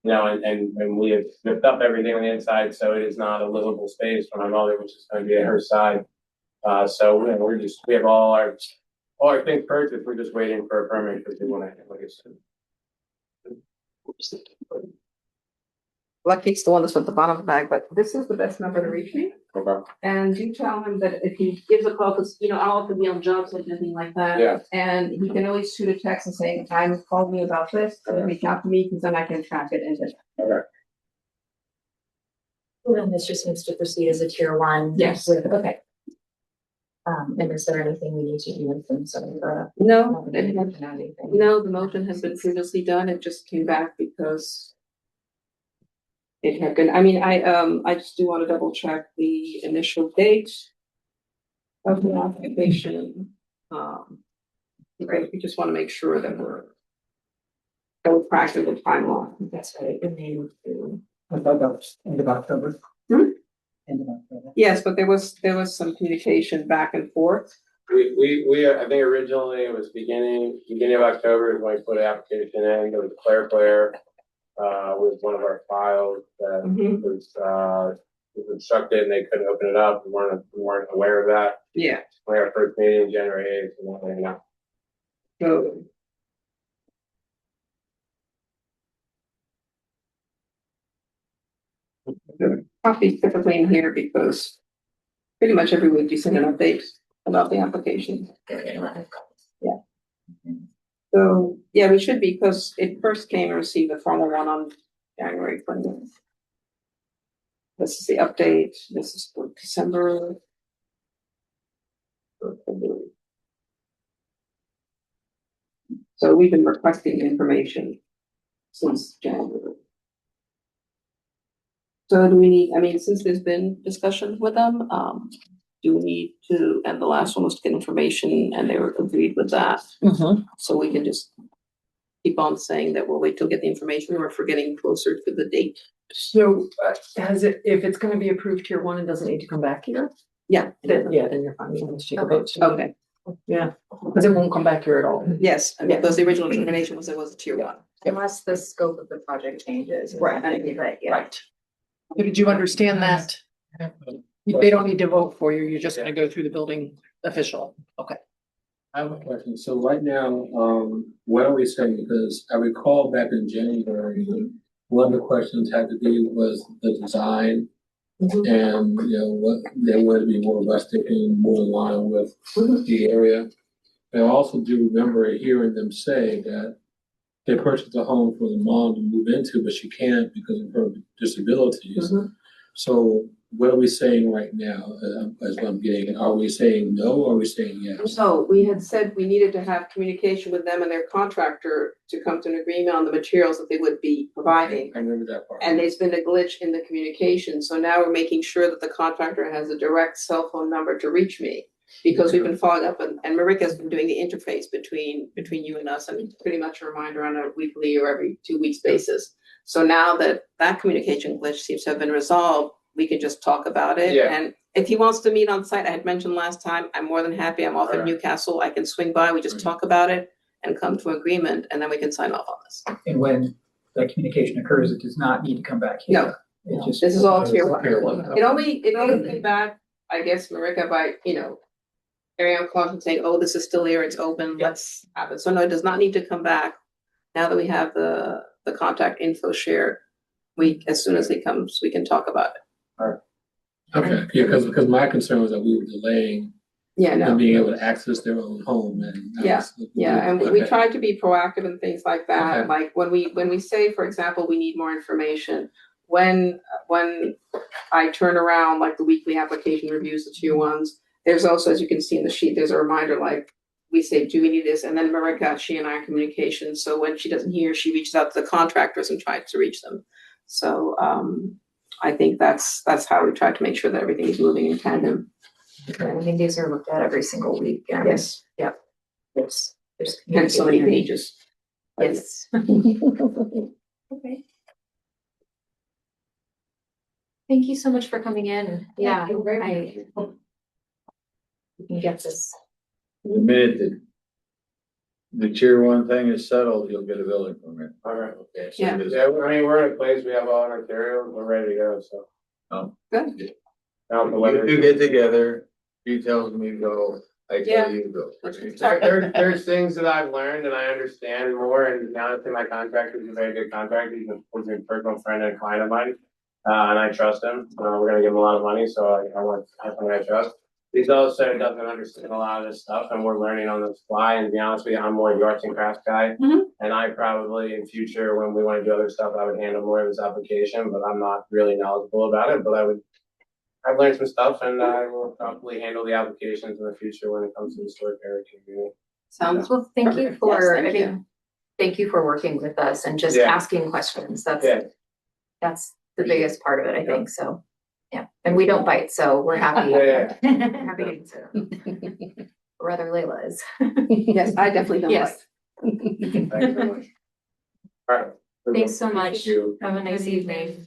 And we have flipped up everything on the inside, so it is not a livable space for my mother, which is going to be at her side. So we have all our things purchased. We're just waiting for a permit because we want to, like I said. Lucky's the one that's at the bottom of the bag, but this is the best number to reach me. Okay. And do tell him that if he gives a call, because I'll often be on jobs or anything like that. Yeah. And he can always shoot a text and say, I'm calling you about this, and reach out to me, because then I can track it and just. Okay. Then this just needs to proceed as a tier one. Yes. Okay. And is there anything we need to do with them? No, the motion has been previously done. It just came back because it had been, I just do want to double check the initial date of the application. Right, we just want to make sure that we're practical timeline. That's right. End of October. End of October. Yes, but there was some communication back and forth. We I think originally it was beginning of October is when we put an application in. There was a Claire was one of our files that was obstructed and they couldn't open it up. We weren't aware of that. Yeah. We had our first meeting January 8th and now. So. Copies typically in here because pretty much every week you send an update about the application. Yeah. So, yeah, we should be, because it first came and received the formal one on January 20th. This is the update, this is for December. or February. So we've been requesting information since January. So do we need, I mean, since there's been discussion with them, do we need to, and the last one was to get information and they were agreed with that. So we can just keep on saying that we'll wait till get the information, or if we're getting closer to the date. So, has it, if it's gonna be approved tier one and doesn't need to come back here, Yeah, then, yeah, then you're fine, you can just take a vote. okay, Yeah, because it won't come back here at all. yes, I mean, because the original determination was it was a tier one. Unless the scope of the project changes. Right. But yeah. Right. Did you understand that? They don't need to vote for you, you're just gonna go through the building official, okay. I have a question. So right now, what are we saying? Because I recall back in January, one of the questions had to do was the design. And, you know, what, they wanted to be more rustic and more in line with the area. And I also do remember hearing them say that they purchased a home for the mom to move into, but she can't because of her disabilities. So what are we saying right now, as what I'm getting? Are we saying no, or are we saying yes? So we had said we needed to have communication with them and their contractor to come to an agreement on the materials that they would be providing. I remember that part. And there's been a glitch in the communication, so now we're making sure that the contractor has a direct cell phone number to reach me. Because we've been following up, and Marika's been doing the interface between you and us, and pretty much a reminder on a weekly or every 2 weeks basis. So now that that communication glitch seems to have been resolved, we can just talk about it. Yeah. And if he wants to meet on site, I had mentioned last time, I'm more than happy, I'm off in Alright. Newcastle, I can swing by, we just talk about it and come to agreement, and then we can sign off on this. And when that communication occurs, it does not need to come back here. No. It just. This is all tier one. Tier one. It only came back, I guess, Marika, by, carrying on caution saying, oh, this is still here, it's open, let's have it. So no, it does not need to come back. Now that we have the contact info shared, as soon as he comes, we can talk about it. Okay, yeah, because my concern was that we were delaying Yeah, them no, being able to access their own home and. yeah, and we Okay. tried to be proactive and things like that. Okay. Like when we say, for example, we need more information, when I turn around, like the weekly application reviews, the tier ones, there's also, as you can see in the sheet, there's a reminder, like, we say, do we need this? And then Marika, she and I are communication. So when she doesn't hear, she reaches out to the contractors and tries to reach them. So I think that's how we try to make sure that everything is moving in tandem. I mean, these are looked at every single week. And Yes. Yep. There's. And so many pages. Yes. Okay. Thank you so much for coming in. Yeah, I hope we can get this. The minute that the tier one thing is settled, you'll get a building permit. Alright. Okay, so Yeah. just- Yeah, I mean, we're in a place, we have all our materials, we're ready to go, so. Good. Now the weather. You get together, he tells me go, I Yeah. tell you go. There's things that I've learned and I understand more, and honestly, my contractor is a very good contractor, he's a personal friend and a client of mine. And I trust him, we're gonna give him a lot of money, so I want something I trust. He's also doesn't understand a lot of this stuff, and we're learning on the fly, and to be honest with you, I'm more the arts and crafts guy. Mhm. And I probably in future, when we wanna do other stuff, I would handle more of this application, but I'm not really knowledgeable about it, but I've learned some stuff, and I will probably handle the applications in the future when it comes to the historic area community. Sounds Well, thank you Perfect. for, Yes, I thank you. mean, thank you for working with us and just Yeah. asking questions. Yeah. That's the biggest part of it, I think, so. Yeah, and we don't bite, so we're happy. Yeah, Happy to answer. Or rather Layla is. Yes, I definitely don't like. Yes. Thanks very much. Alright. Thanks so much. Thank you. Have a nice evening.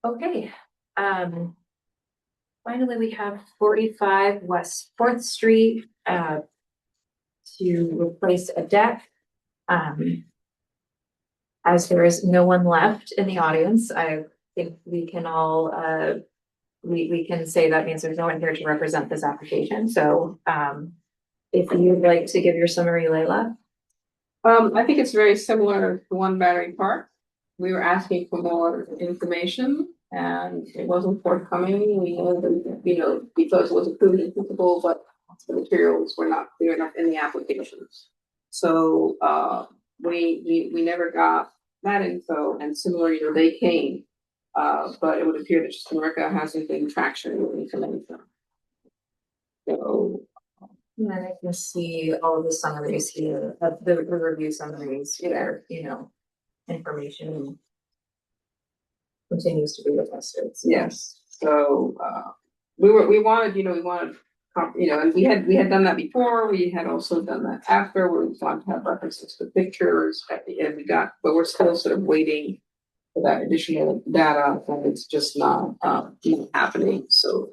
Okay, finally, we have 45 West Fourth Street, to replace a deck. As there is no one left in the audience, I think we can all, we can say that means there's no one here to represent this application, so, if you'd like to give your summary, Layla. I think it's very similar to One Battery Park. We were asking for more information And it wasn't forthcoming, we know that, because it was approved in principle, but the materials were not clear enough in the applications. So, we never got that info, and similar, they came. But it would appear that just America hasn't been traction with information. So, And I can see all of the summaries here, the review summaries here, information continues to be requested. So. yes, so, we wanted, and we had done that before, we had also done that after, where we wanted to have references to pictures at the end, but we're still sort of waiting for that additional data, and it's just not happening, so.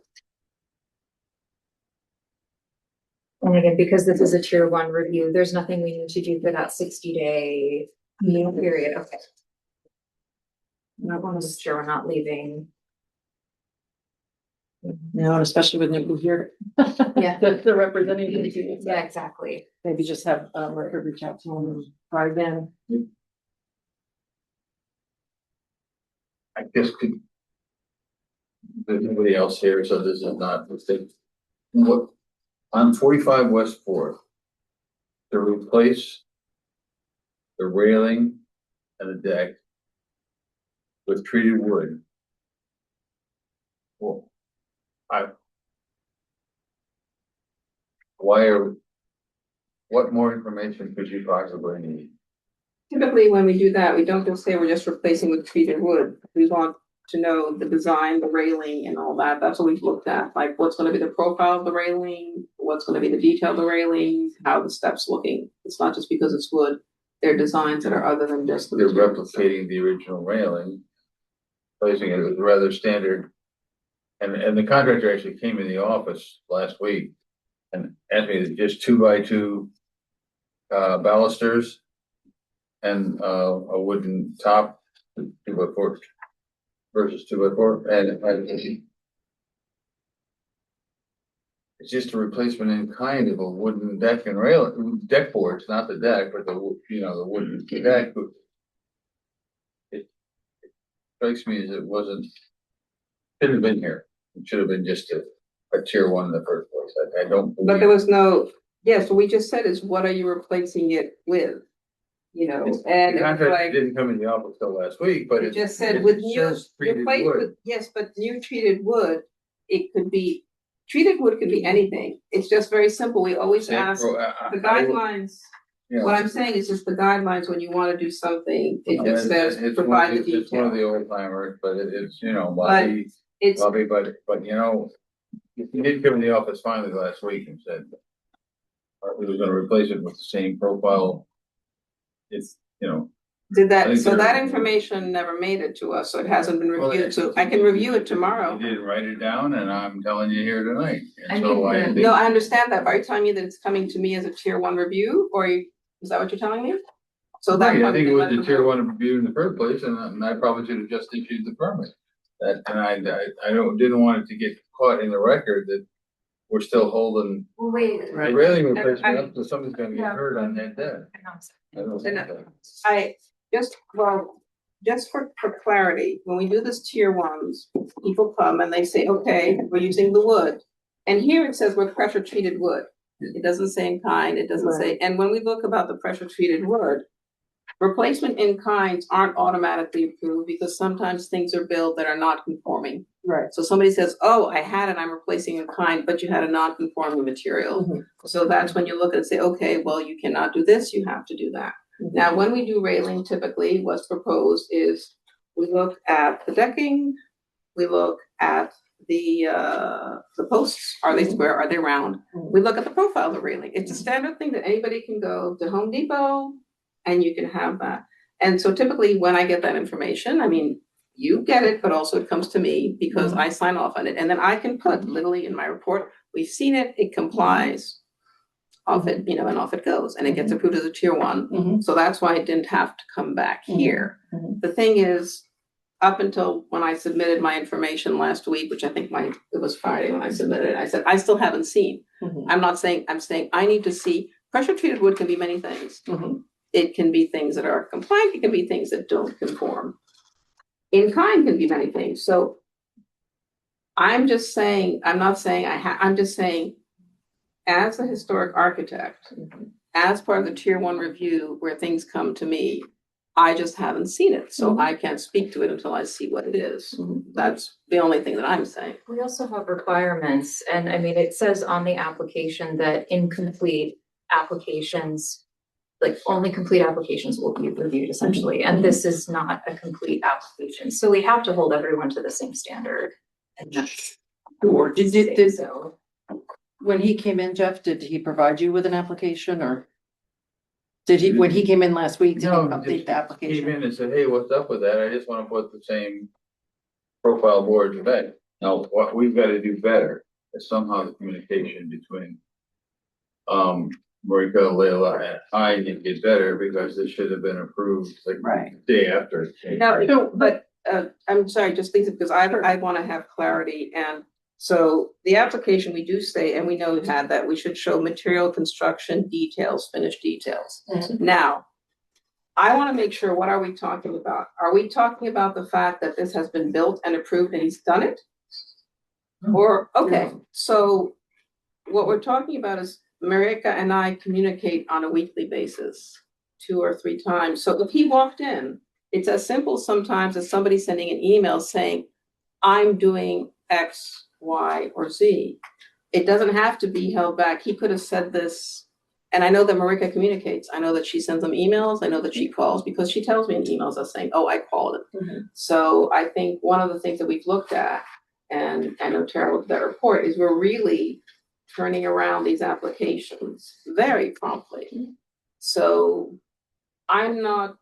And again, because this is a tier 1 review, there's nothing we need to do for that 60-day period. Okay. I want to sure we're not leaving. No, and especially with nobody here. Yeah. The representative. Yeah, exactly. Maybe just have record reach out to them and try again. I guess there's nobody else here, so this is not, what, on 45 West Fourth, to replace the railing and the deck with treated wood. Well, what more information could you possibly need? Typically, when we do that, we don't just say we're just replacing with treated wood. We want to know the design, the railing and all that. That's what we've looked at, like what's gonna be the profile of the railing, what's gonna be the detail of the railing, how the steps looking. It's not just because it's wood. There are designs that are other than just the They're materials. replicating the original railing, placing it with rather standard. And the contractor actually came in the office last week and asked me to just 2x2 balusters and a wooden top, 2x4 versus 2x4, and it's just a replacement in kind of a wooden deck and rail, deck boards, not the deck, but the wooden deck. It strikes me as it shouldn't have been here. It should have been just a tier 1 in the first place. I don't. But there was no, yes, what we just said is, what are you replacing it with? And The it was contractor like, didn't come in the office till last week, but it it just said it with new, says treated replace wood. with, yes, but new treated wood, it could be, treated wood could be anything. It's just very simple. We always ask the guidelines. You know, What I'm saying is just the guidelines, when you want to do something, it I mean, just says it's provide the It's one of detail. the old timers, but it's, It's, Bobby, but he did come in the office finally last week and said he was gonna replace it with the same profile. It's, did I that, think so they're- that information never made it to us, so it hasn't been Well, reviewed, so I can review it tomorrow. He didn't write it down and I'm telling you here tonight. I And so mean, I think. No, I understand that, but are you telling me that it's coming to me as a tier 1 review, or is that what you're telling me? So that. Right, I think it was the tier 1 review in the first place, and I probably should have just issued the permit. And I didn't want it to get caught in the record that we're still holding Wait. the railing replacement up, so somebody's gonna get hurt on that deck. I don't think so. Just for clarity, when we do this tier 1s, people come and they say, okay, we're using the wood. And here it says we're pressure treated wood. It doesn't say in kind, it doesn't say, and when we look about the pressure treated wood, replacement in kinds aren't automatically approved because sometimes things are built that are not conforming. Right. So somebody says, oh, I had it, I'm replacing in kind, but you had a non-conforming material. Mhm. So that's when you look and say, okay, well, you cannot do this, you have to do that. Now, when we do railing, typically what's proposed is we look at the decking, we look at the posts, are they square, are they round? We look at the profile of the railing. It's a standard thing that anybody can go to Home Depot and you can have that. And so typically when I get that information, I mean, you get it, but also it comes to me because I sign off on it. And then I can put literally in my report, we've seen it, it complies. Off it, and off it goes, and it gets approved as a tier 1. Mhm. So that's why it didn't have to come back here. Mhm. The thing is, up until when I submitted my information last week, which I think it was Friday when I submitted it, I said, I still haven't seen. Mhm. I'm saying I need to see, pressure treated wood can be many things. Mhm. It can be things that are compliant, it can be things that don't conform. In kind can be many things, so. I'm just saying, I'm not saying I'm just saying, as a historic architect, as part of the tier one review where things come to me, I just haven't seen it, so I can't speak to it until I see what it is. That's the only thing that I'm saying. We also have requirements, and I mean, it says on the application that incomplete applications, like only complete applications will be reviewed essentially, and this is not a complete application, so we have to hold everyone to the same standard. And that's. Or did, So, when he came in, Jeff, did he provide you with an application or? Did he, when he came in last week, did he No, update just the came application? in and said, hey, what's up with that? I just wanna put the same profile boards back. Now, what we've gotta do better is somehow the communication between Marika, Leila, and I need to get better because this should have been approved like Right. the day after. No, but I'm sorry, just Lisa, because I want to have clarity, and so the application, we do say, and we know we've had that, we should show material construction details, finished details. Now, I want to make sure, what are we talking about? Are we talking about the fact that this has been built and approved and he's done it? Or, okay, so what we're talking about is Marika and I communicate on a weekly basis, 2 or 3 times. So if he walked in, it's as simple sometimes as somebody sending an email saying, I'm doing X, Y, or Z. It doesn't have to be held back. He could have said this, and I know that Marika communicates. I know that she sends them emails. I know that she calls because she tells me in emails of saying, oh, I called him. So I think one of the things that we've looked at, and I know Tara looked at that report, is we're really turning around these applications very promptly. So I'm not,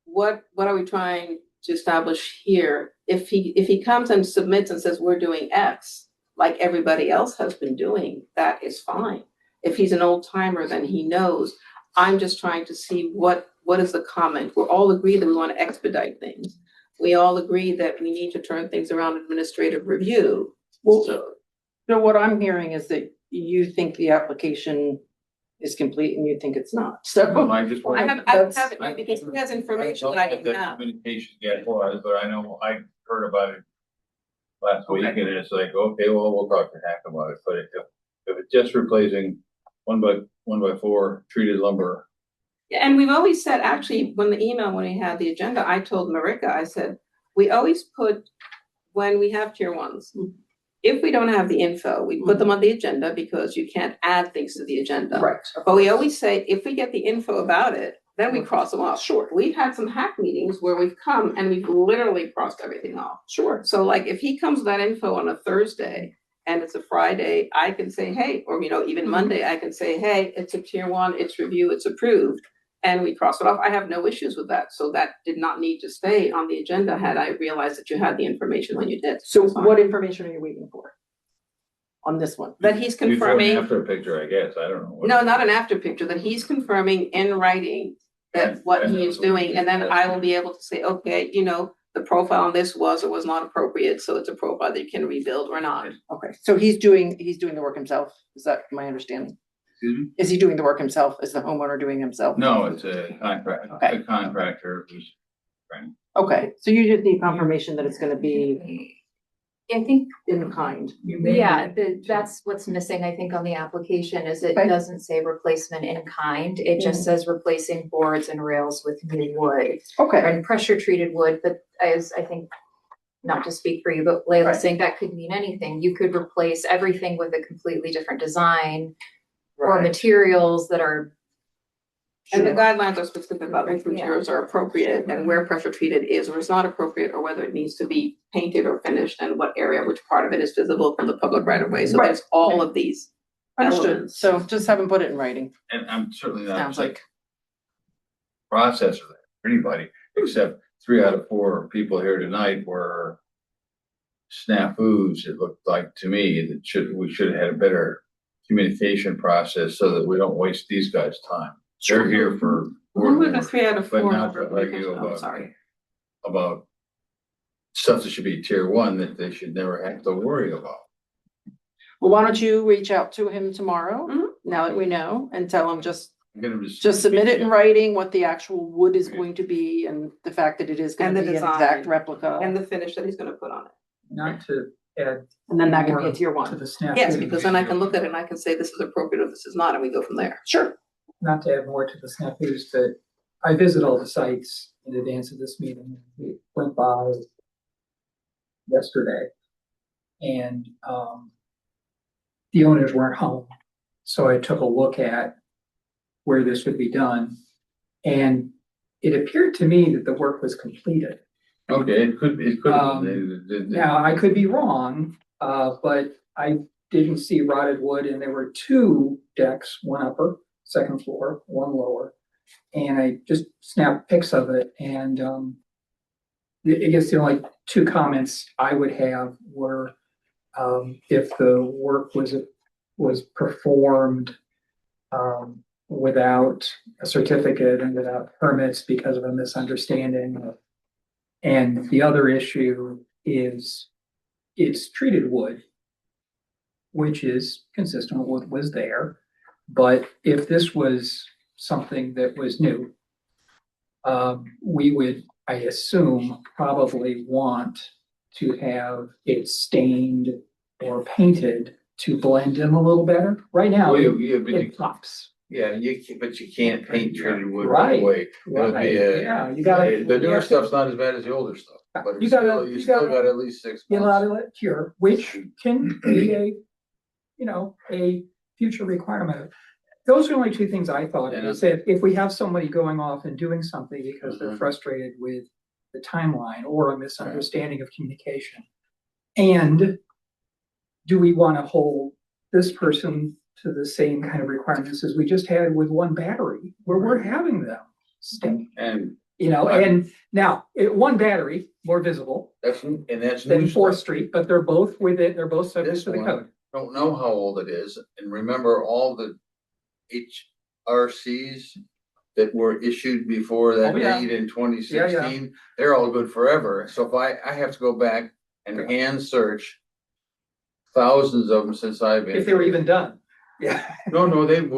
what are we trying to establish here? If he comes and submits and says, we're doing X, like everybody else has been doing, that is fine. If he's an old timer, then he knows. I'm just trying to see what is the comment. We're all agreed that we want to expedite things. We all agree that we need to turn things around administrative review. Well, So so what I'm hearing is that you think the application is complete and you think it's not, so. I just. I have it because he has information that I don't know didn't what have. the communication yet was, but I know I heard about it last week, and it's like, okay, well, we'll talk to Hack about it, but if it's just replacing 1x4 treated lumber. And we've always said, actually, when we had the agenda, I told Marika, I said, we always put, when we have tier ones, if we don't have the info, we put them on the agenda because you can't add things to the agenda. Right. But we always say, if we get the info about it, then we cross them off. Sure. We've had some hack meetings where we've come and we've literally crossed everything off. Sure. So like, if he comes with that info on a Thursday and it's a Friday, I can say, hey, or even Monday, I can say, hey, it's a tier one, it's review, it's approved. And we cross it off. I have no issues with that. So that did not need to stay on the agenda had I realized that you had the information when you did. So It's fine. what information are you waiting for? On this one? That he's You throw an confirming, after picture, I guess, I don't know. no, not an after picture, that he's confirming in writing that what he is doing, and then I will be able to say, okay, the profile on this was or was not appropriate, so it's a profile that you can rebuild or not. Okay, so he's doing the work himself, is that my understanding? Excuse me? Is he doing the work himself? Is the homeowner doing himself? No, it's a Okay. contractor who's. Okay, so you just need confirmation that it's gonna be I think, in kind. yeah, that's what's missing, I think, on the application is it Okay. doesn't say replacement in kind. It just says replacing boards and rails with new wood Okay, and pressure treated wood, but as I think, not to speak for you, but Layla's Right. saying that could mean anything. You could replace everything with a completely different design or right. materials that are. And the guidelines are specific about which materials are appropriate and where pressure treated is or is not appropriate, or whether it needs to be painted or finished and what area, which part of it is visible from the public right of way. So Right. there's all of these. Understood, elements. so just haven't put it in writing, And I'm certainly not sounds like. processor for anybody, except 3 out of 4 people here tonight were snafus, it looked like to me, that we should have had a better communication process so that we don't waste these guys' time. They're here for. Who were the 3 out of 4? But not to argue Oh, about. sorry. About stuff that should be tier 1 that they should never have to worry about. Well, why don't you reach out to him tomorrow, Mhm. now that we know, and tell him just I'm gonna Just submit it in writing, what the actual wood is going to be and the fact that it is And gonna the be an exact design. replica. And the finish that he's gonna put on it. Not to add. And then that can be a more tier To one. the snap. Yes, because then I can look at it and I can say this is appropriate or this is not, and we go from there. Sure. Not to add more to the snafus, but I visit all the sites in advance of this meeting. We went by yesterday. And, the owners weren't home. So I took a look at where this would be done. And it appeared to me that the work was completed. Okay, it could, Um, Now, I could be wrong, but I didn't see rotted wood and there were two decks, one upper, second floor, one lower. And I just snapped pics of it and, I guess the only two comments I would have were, if the work was performed, without a certificate and without permits because of a misunderstanding. And the other issue is it's treated wood, which is consistent with what was there. But if this was something that was new, we would, I assume, probably want to have it stained or painted to blend in a little better. Right now, Well, yeah, but it pops. but you can't paint treated wood Right, right away. It'll right, be yeah, you gotta- The you newer have to- stuff's not as bad as the older stuff, but You it's gotta- still, you you still gotta- got at least 6 Get out months. of it cure, which can be a future requirement. Those are only two things I thought, Yeah. is that if we have somebody going off and doing something because they're Mhm. frustrated with the timeline or a misunderstanding of communication. And do we want to hold this person to the same kind of requirements as we just had with one battery, where we're having them stay, And and now, one battery, more visible that's than new Fourth stuff. Street, but they're both they're both subject This to the one- code. Don't know how old it is, and remember all the HRCs that were issued before that Oh, yeah. date in twenty Yeah, yeah. sixteen, they're all good forever. So if I have to go back and hand search thousands of them since I've been. If they were even done. Yeah. No,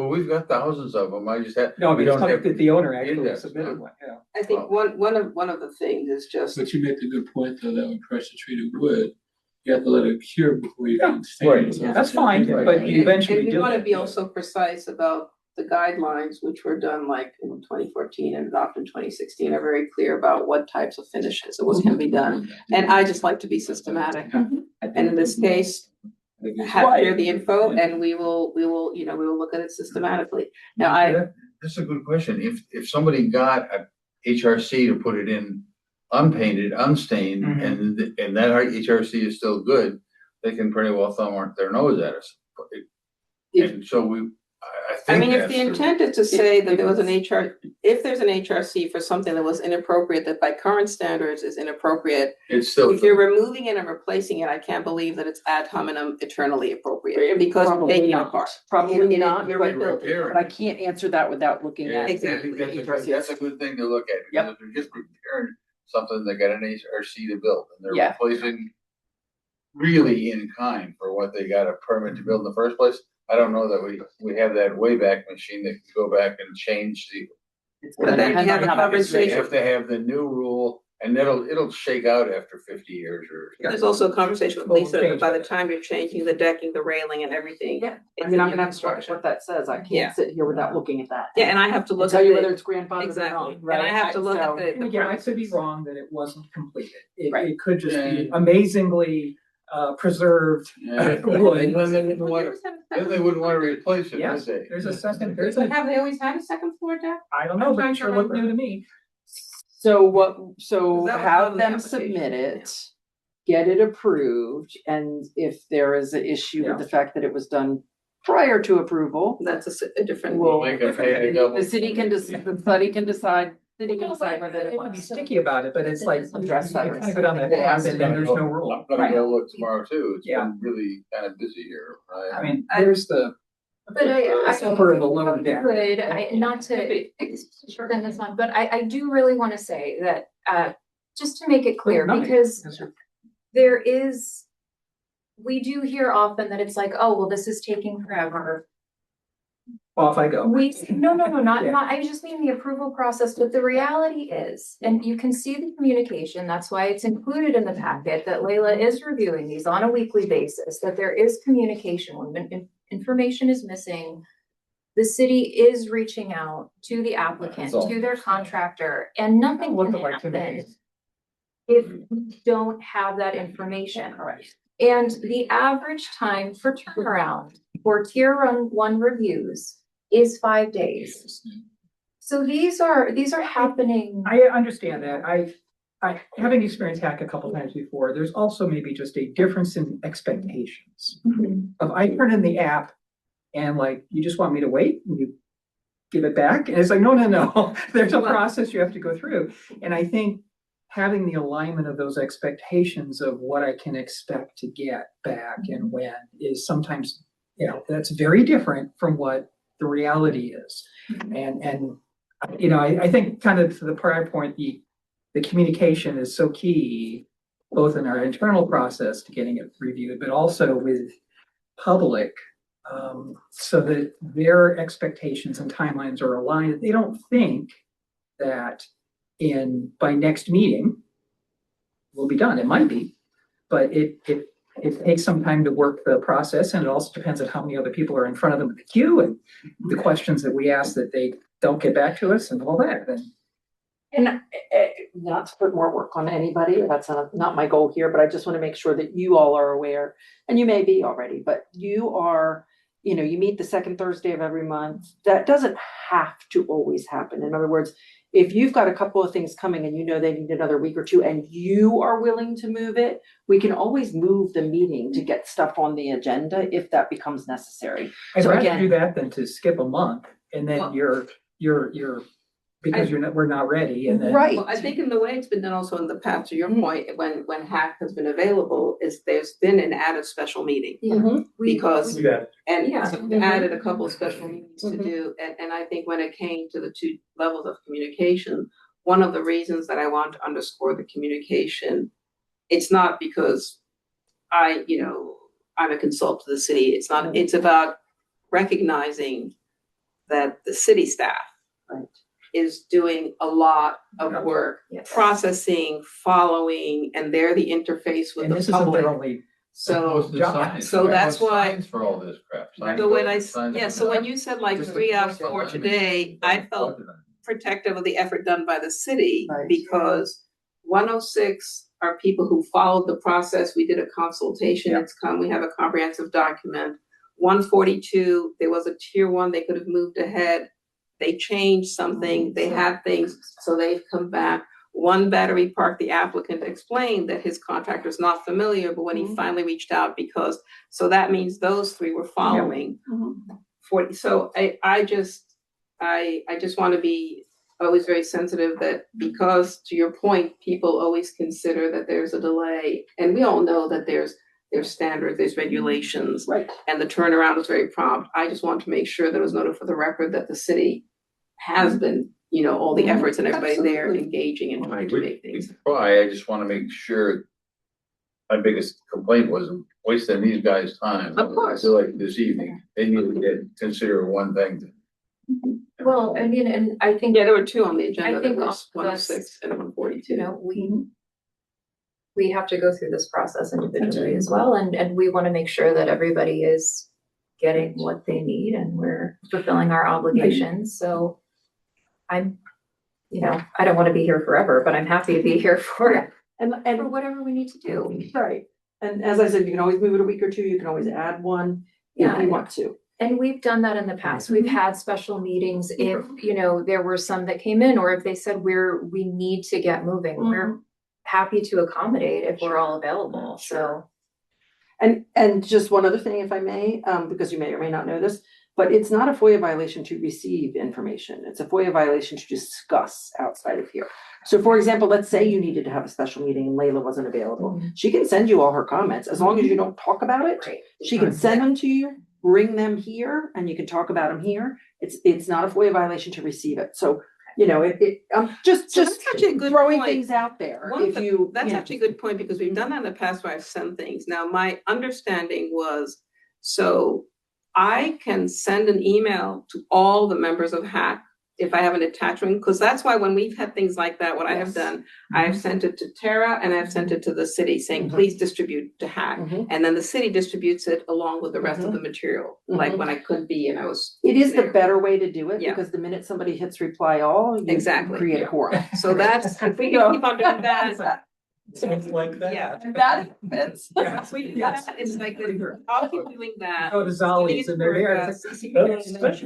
we've got thousands of them. I just had. No, we but it's don't something have- that the owner actually index, submitted no. one, yeah. I think one of the things is just, But you make a good point though, that with pressure treated wood, you have to let it cure before you Yeah, can stain right. it. So That's it's- fine, Right. but you eventually and we do wanna it. be also precise about the guidelines, which were done like in 2014 and adopted in 2016, are very clear about what types of finishes and what's gonna be done. And I just like to be systematic. And in this case, have here the info and we will look at it systematically. Now, That's a good question. If somebody got a HRC to put it in unpainted, unstained, Mhm. and that HRC is still good, they can pretty well thumb their nose at us. And so I I think mean, if the that's- intent is to say that there was an if there's an HRC for something that was inappropriate, that by current standards is inappropriate, It's still. if you're removing it and replacing it, I can't believe that it's ad hominem eternally appropriate, because Probably taking it not. apart. Probably not, You're but- rebuilding. Repairing. But I can't answer that without looking Yeah, at. I Exactly. think that's a good thing to look at, because if they're just repairing something, they got an HRC to build, and they're Yeah. replacing really in kind for what they got a permit to build in the first place. I don't know that we have that Wayback Machine that can go back and change the. But then you have a They conversation. have to have the new rule, and it'll shake out after 50 years or. There's also a conversation with Well, Lisa, change that by the that. time you're changing the decking, the railing and everything. Yeah. it's I mean, a I'm new gonna have to construction. what that says. I Yeah. can't sit here without looking at that. Yeah, and I have to And look tell at you whether it, it's grandfathered or exactly, not, right? and I have to look at So- the And again, I could be premises. wrong that it wasn't completed. It Right. could just be Yeah. amazingly preserved Yeah. wood. Then they wouldn't want to replace it, would Yes, they? there's a second, Have they always had a second floor deck? I don't know, but it sure looked new to me. So That was have not in the them submit application. it, get it approved, and if there is an issue Yeah. with the fact that it was done prior to approval, That's a different. Well, Make them pay a double. the city can decide whether They it want to be wants. sticky about it, but it's like, you Address that kind of go down that Well, path and then there's no I'm rule. gonna go look tomorrow too. It's Yeah. been really kind of busy here, right? I mean, there's the. But I Upper and the lower deck. could, not to shorten this one, but I do really want to say that, just to make it clear, No, because Yes, sir. there is, we do hear often that it's like, oh, well, this is taking forever. off I go. No, not, Yeah. I just mean the approval process, but the reality is, and you can see the communication, that's why it's included in the packet, that Layla is reviewing these on a weekly basis, that there is communication when information is missing. The city is reaching out to the applicant, That's all. to their contractor, and nothing Look can alike to me. happen if we don't have that information. Correct. And the average time for turnaround for tier one reviews is 5 days. So these are happening. I understand that. Having experienced hack a couple times before, there's also maybe just a difference in expectations. If I turn in the app and like, you just want me to wait and you give it back? And it's like, no. There's a process you have to go through. And I think having the alignment of those expectations of what I can expect to get back and when is sometimes, that's very different from what the reality is. And I think kind of to the prior point, the communication is so key, both in our internal process to getting it reviewed, but also with public, so that their expectations and timelines are aligned. They don't think that by next meeting we'll be done. It might be, but it takes some time to work the process, and it also depends on how many other people are in front of them in the queue and the questions that we ask that they don't get back to us and all that. And not to put more work on anybody, that's not my goal here, but I just want to make sure that you all are aware, and you may be already, but you are, you meet the second Thursday of every month. That doesn't have to always happen. In other words, if you've got a couple of things coming and they need another week or two and you are willing to move it, we can always move the meeting to get stuff on the agenda if that becomes necessary. I'd So rather again- do that than to skip a month and then Well- because we're not ready and then. Right. Well, I think in the way it's been done also in the past, to your point, when hack has been available, is there's been an added special meeting. Because, and Yeah. so we added a couple of special meetings to do, and I think when it came to the two levels of communication, one of the reasons that I want to underscore the communication, it's not because I'm a consultant to the city, it's about recognizing that the city staff is doing a lot of work, Yes. processing, following, and they're the interface with And the this isn't public. their only. So, so that's why- For all this crap. so when you said like 3 out of 4 today, I felt protective of the effort done by the city Right. because 106 are people who followed the process. We did a consultation. Yeah. It's come, we have a comprehensive document. 142, there was a tier 1, they could have moved ahead. They changed something, they had things, so they've come back. One Battery Park, the applicant explained that his contractor is not familiar, but when he finally reached out so that means those 3 were following. 40, so I just want to be always very sensitive that because, to your point, people always consider that there's a delay, and we all know that there's standards, there's regulations, Right. and the turnaround is very prompt. I just want to make sure that it was noted for the record that the city has been, all the efforts and everybody there Absolutely. engaging and trying to make things. I just wanna make sure. My biggest complaint was wasting these guys' time. Of course. So like this evening, they need to consider one thing. Well, I mean, and I think, Yeah, there were 2 on the agenda. I think There all was of us, 106 and 142. we have to go through this process individually as well, and we want to make sure that everybody is getting what they need and we're fulfilling our obligations, so I'm, I don't want to be here forever, but I'm happy to be here for And whatever we need to do. right. And as I said, you can always move it a week or two. You can always add one if Yeah. you want to. And we've done that in the past. We've had special meetings if, there were some that came in, or if they said we need to get moving. We're happy to accommodate if we're all available, so. And just one other thing, if I may, because you may or may not know this, but it's not a FOIA violation to receive information. It's a FOIA violation to discuss outside of here. So for example, let's say you needed to have a special meeting and Layla wasn't available. She can send you all her comments. As long as you don't talk about it, Great. she can send them to you, bring them here, and you can talk about them here. It's not a FOIA violation to receive it. So, just So that's actually a good throwing point. things out there. One of If the- you, That's actually a good point, because we've done that in the past where I've sent things. Now, my understanding was, so I can send an email to all the members of HAC if I have an attachment, because that's why when we've had things like that, what I have Yes. done, I've sent it to Tara and I've sent it to the city saying, please distribute to HAC. Mhm. And then the city distributes it along with the rest of the material, like Mhm. when I couldn't be and I was. It is the there. better way to do it, Yeah. because the minute somebody hits reply all, you Exactly, create a yeah. quorum. So that's, if we can keep on doing that, Sounds like that. yeah. That fits. If we do Yes. that, it's like, I'll keep doing that. Go to Zolli's and they're there. It's like,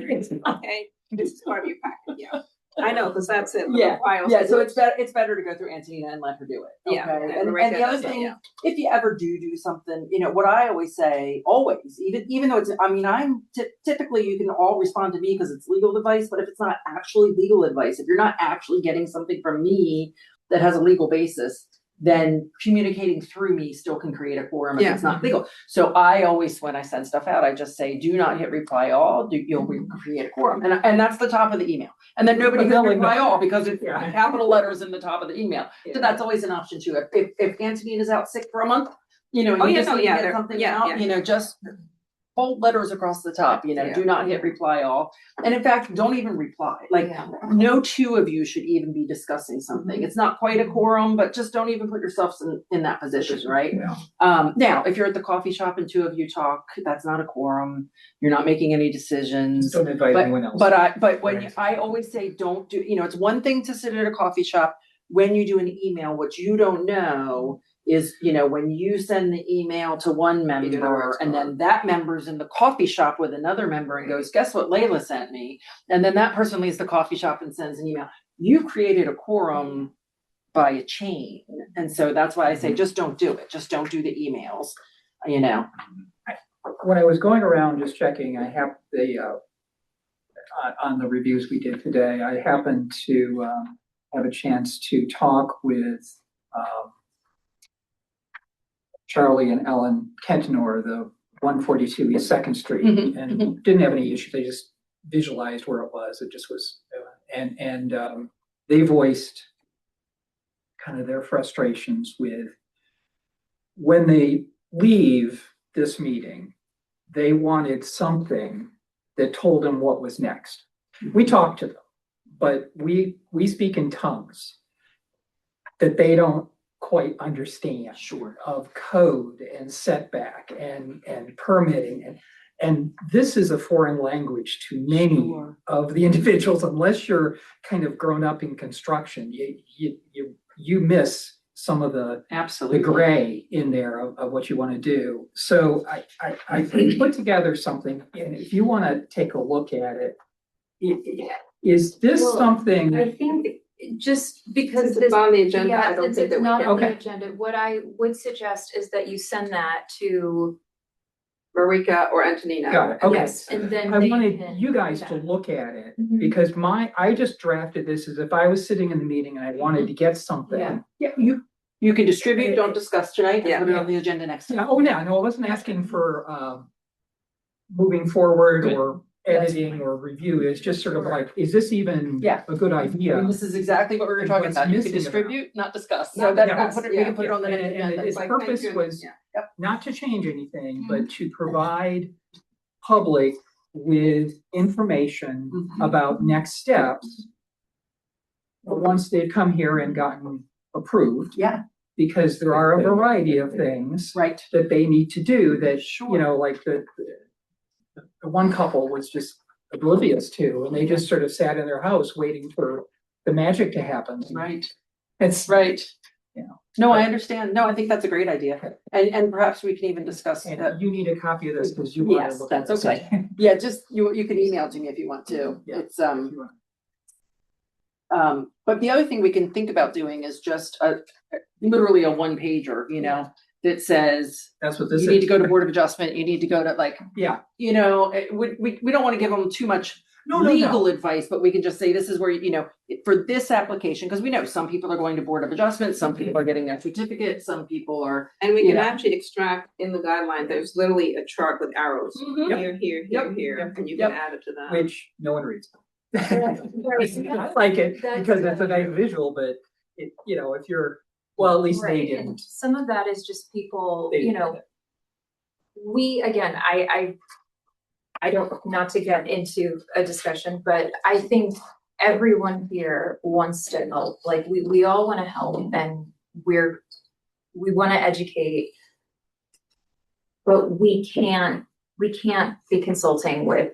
Okay, this is part of your packet, yeah. I know, because that's it. Yeah, Files. Yeah, so it's better to go through Antonina and let her do it. Yeah, Okay? and And Rebecca the other does that, thing, yeah. if you ever do something, what I always say, always, even though it's, I mean, I'm typically, you can all respond to me because it's legal advice, but if it's not actually legal advice, if you're not actually getting something from me that has a legal basis, then communicating through me still can create a quorum if Yeah. it's not legal. So I always, when I send stuff out, I just say, do not hit reply all, you'll create a quorum. And that's the top of the email. And then nobody can reply all because it's capital letters in the top of the email. So that's always an option too. If Antonina's out sick for a month, Oh, you yeah, just no, need to yeah, get they're- something yeah, out, yeah. just bold letters across the top, Yeah. do not hit reply all. And in fact, don't even reply. Like, Yeah. no two of you should even be discussing something. It's not quite a quorum, but just don't even put yourselves in that position, right? Yeah. Now, if you're at the coffee shop and two of you talk, that's not a quorum. You're not making any decisions. Just don't invite anyone else. But when Right. I always say, don't do, it's one thing to sit at a coffee shop. When you do an email, what you don't know is, when you send the email to one don't know where member it's and going. then that member's in the coffee shop with another member and goes, guess what Layla sent me? And then that person leaves the coffee shop and sends an email. You've created a quorum by a chain. And so that's why I say, just don't do it. Just don't do the emails, When I was going around just checking, I have on the reviews we did today, I happened to, have a chance to talk with, Charlie and Ellen Kentenor, the 142 East Second Street, Mhm, and didn't have any issue. They just visualized where it was. It just was, and they voiced kind of their frustrations with when they leave this meeting, they wanted something that told them what was next. We talked to them, but we speak in tongues that they don't quite understand. Sure. Of code and setback and permitting and this is a foreign language to many Sure. of the individuals, unless you're kind of grown up in construction, you miss some of the Absolutely. gray in there of what you want to do. So I put together something, and if you want to take a look at it, is this Well, something? I think just because Since it's on the agenda, I yeah, don't since think that it's we not can. on the Okay. agenda, what I would suggest is that you send that to, Marika or Antonina. Got it, okay. yes, and then I they wanted can you guys do to that. look at it, Mhm. because I just drafted this as if I was sitting in the meeting and I wanted to get something. Yeah. Yeah, you can distribute, don't discuss tonight, Yeah. and put it on the agenda next time. Yeah, oh, yeah, no, I wasn't asking for, moving forward or editing or review. It's just sort of like, is this even Yeah. a good I mean, idea? this is exactly what we were And talking what's about. You can missing about- distribute, not discuss. Not So that's, discuss, we can put it on the next And agenda. its Like, purpose thank you. was Yeah. not to change anything, but to provide public with information Mhm. about next steps once they've come here and gotten approved. Yeah, Because there are a variety of things right. that they need to do that, Sure. like the one couple was just oblivious to, and they just sort of sat in their house waiting for the magic to happen. Right, It's right. You know. No, I understand. No, I think that's a great idea. And perhaps we can even discuss. And you need a copy of this because you want to Yes, look at that's it. okay. Yeah, just, you can email it to me if you want to. Yeah. It's, but the other thing we can think about doing is just literally a one pager, that says, That's what this you need is. to go to Board of Adjustment, you need to go to Yeah. we don't want to give them too much No. legal advice, but we can just say, this is where, for this application, because we know some people are going to Board of Adjustment, some people are getting their certificate, some people are. And we can Yeah. actually extract in the guideline, there's literally a chart with arrows. Mhm. Here, here, Yep. here, Yep. and you Yep. can add it to that. Which no one reads. Right. I like it That's because it's a good. nice visual, but if you're, well, at least they Right, didn't. and some of that is just people, They didn't. we, again, I I don't, not to get into a discussion, but I think everyone here wants to help, like, we all wanna help and we wanna educate. But we can't be consulting with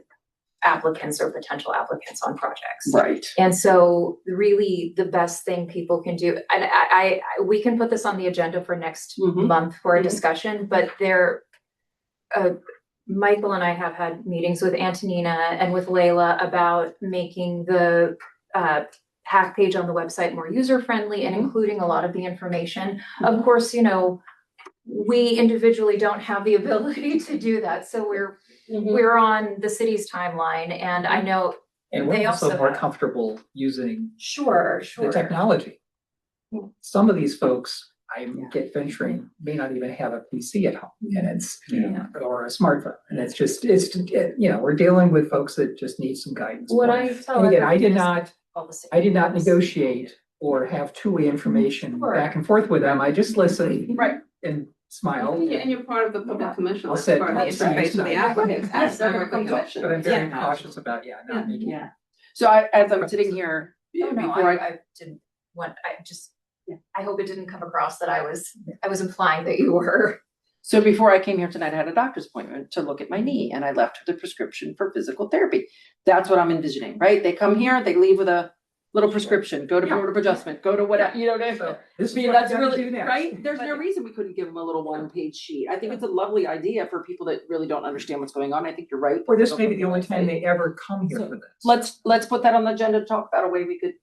applicants or potential applicants on projects. Right. And so really the best thing people can do, and we can put this on the agenda for next Mhm. month for a Mhm. discussion, but Michael and I have had meetings with Antonina and with Layla about making the hack page on the website more user-friendly and including a lot of the information. Of course, you know, we individually don't have the ability to do that, so we're on the city's timeline, and I know And they we're also also more have- comfortable using Sure. the technology. Some of these folks, I get venturing, may not even have a PC at home, and it's, or a smartphone, and it's just, we're dealing with folks that just need some guidance. What I tell And again, I did everyone is not all the same. negotiate or have two-way information Sure. back and forth with them, I just listened. Right. And smile. And you're part of the public commission, I'll that's say part of the that's right. interface with the applicants, as the public commission. But I'm very Yeah. cautious about, not making. Yeah. So as I'm sitting here, Oh, no, before I didn't want, I hope it didn't come across that I was implying that you were. So before I came here tonight, I had a doctor's appointment to look at my knee and I left with a prescription for physical therapy. That's what I'm envisioning, right? They come here, they leave with a little prescription, go to Board of Adjustment, go to whatever, you know, So this is I mean, what that's you gotta really, do next. right? There's no reason we couldn't give them a little one-page sheet. I think it's a lovely idea for people that really don't understand what's going on. I think you're right. Or this may be the only time they ever come here for this. Let's put that on the agenda to talk about a way we could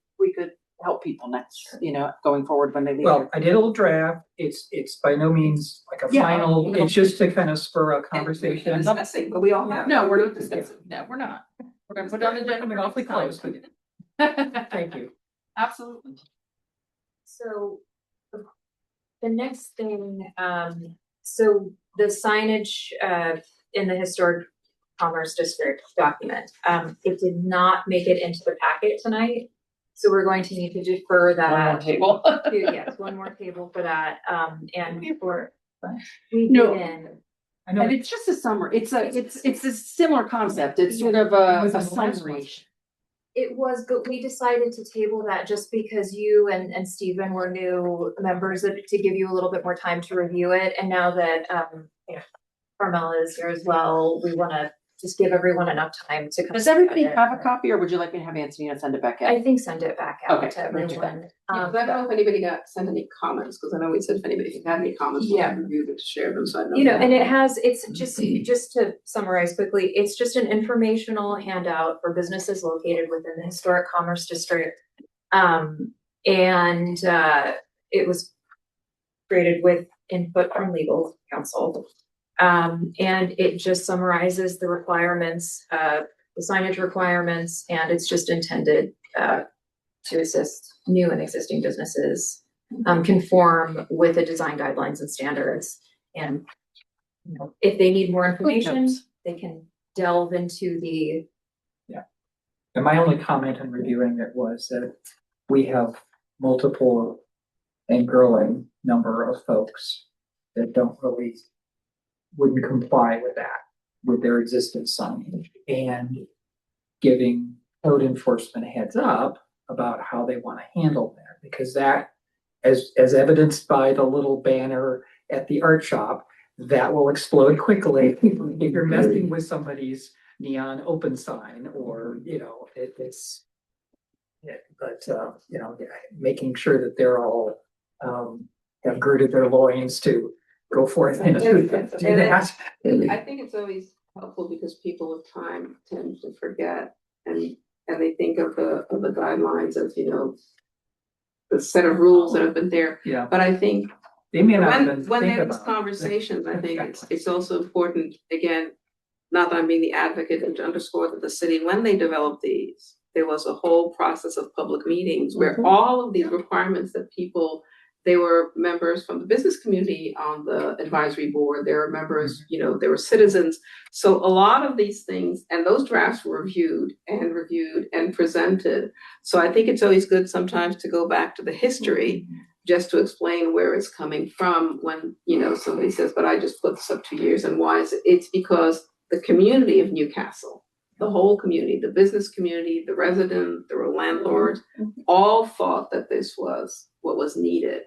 help people next, going forward when they leave. Well, I did a little draft. It's by no means like a Yeah. final, it's just to kind of spur a conversation. Discussing, but we all have. No, we're not discussing. No, we're not. We're gonna put it on the agenda. Coming awfully close, but thank you. Absolutely. So the next thing, so the signage in the historic commerce district document, it did not make it into the packet tonight. So we're going to need to defer that. One more table. Yes, one more table for that, and for. We No. didn't. I know, And it's just a summary. It's a similar concept. It's sort of a Was it the last summary. one? It was, but we decided to table that just because you and Stephen were new members to give you a little bit more time to review it. And now that, Carmela is here as well, we wanna just give everyone enough time to. Does everybody have a copy or would you like me to have Antonina send it back in? I think send it back Okay, out to we'll do that. everyone. I don't know if anybody sent any comments, because I know we said if anybody had any comments, we'll Yeah. review them to share them, so I know. You know, and it's just to summarize quickly, it's just an informational handout for businesses located within the historic commerce district. It was created with input from legal counsel. And it just summarizes the requirements, the signage requirements, and it's just intended to assist new and existing businesses conform with the design guidelines and standards. And if they need more information, notes. they can delve into the. and my only comment on reviewing it was that we have multiple and growing number of folks that wouldn't comply with that, with their existing signage, and giving code enforcement a heads up about how they want to handle that, because that, as evidenced by the little banner at the art shop, that will explode quickly if you're messing with somebody's neon open sign, or, making sure that they're all, have girded their loins to go forth and do that. I think it's always helpful because people with time tend to forget and they think of the guidelines of, the set of rules that have been there. Yeah, But I think they may not even when think there's about it. conversations, I think it's also important, again, not that I'm being the advocate, and to underscore that the city, when they developed these, there was a whole process of public meetings where all of these requirements that they were members from the business community on the advisory board, there were members, there were citizens. So a lot of these things, and those drafts were reviewed and presented. So I think it's always good sometimes to go back to the history just to explain where it's coming from when, somebody says, but I just put this up 2 years, and why is it? It's because the community of Newcastle, the whole community, the business community, the residents, the landlords, all thought that this was what was needed.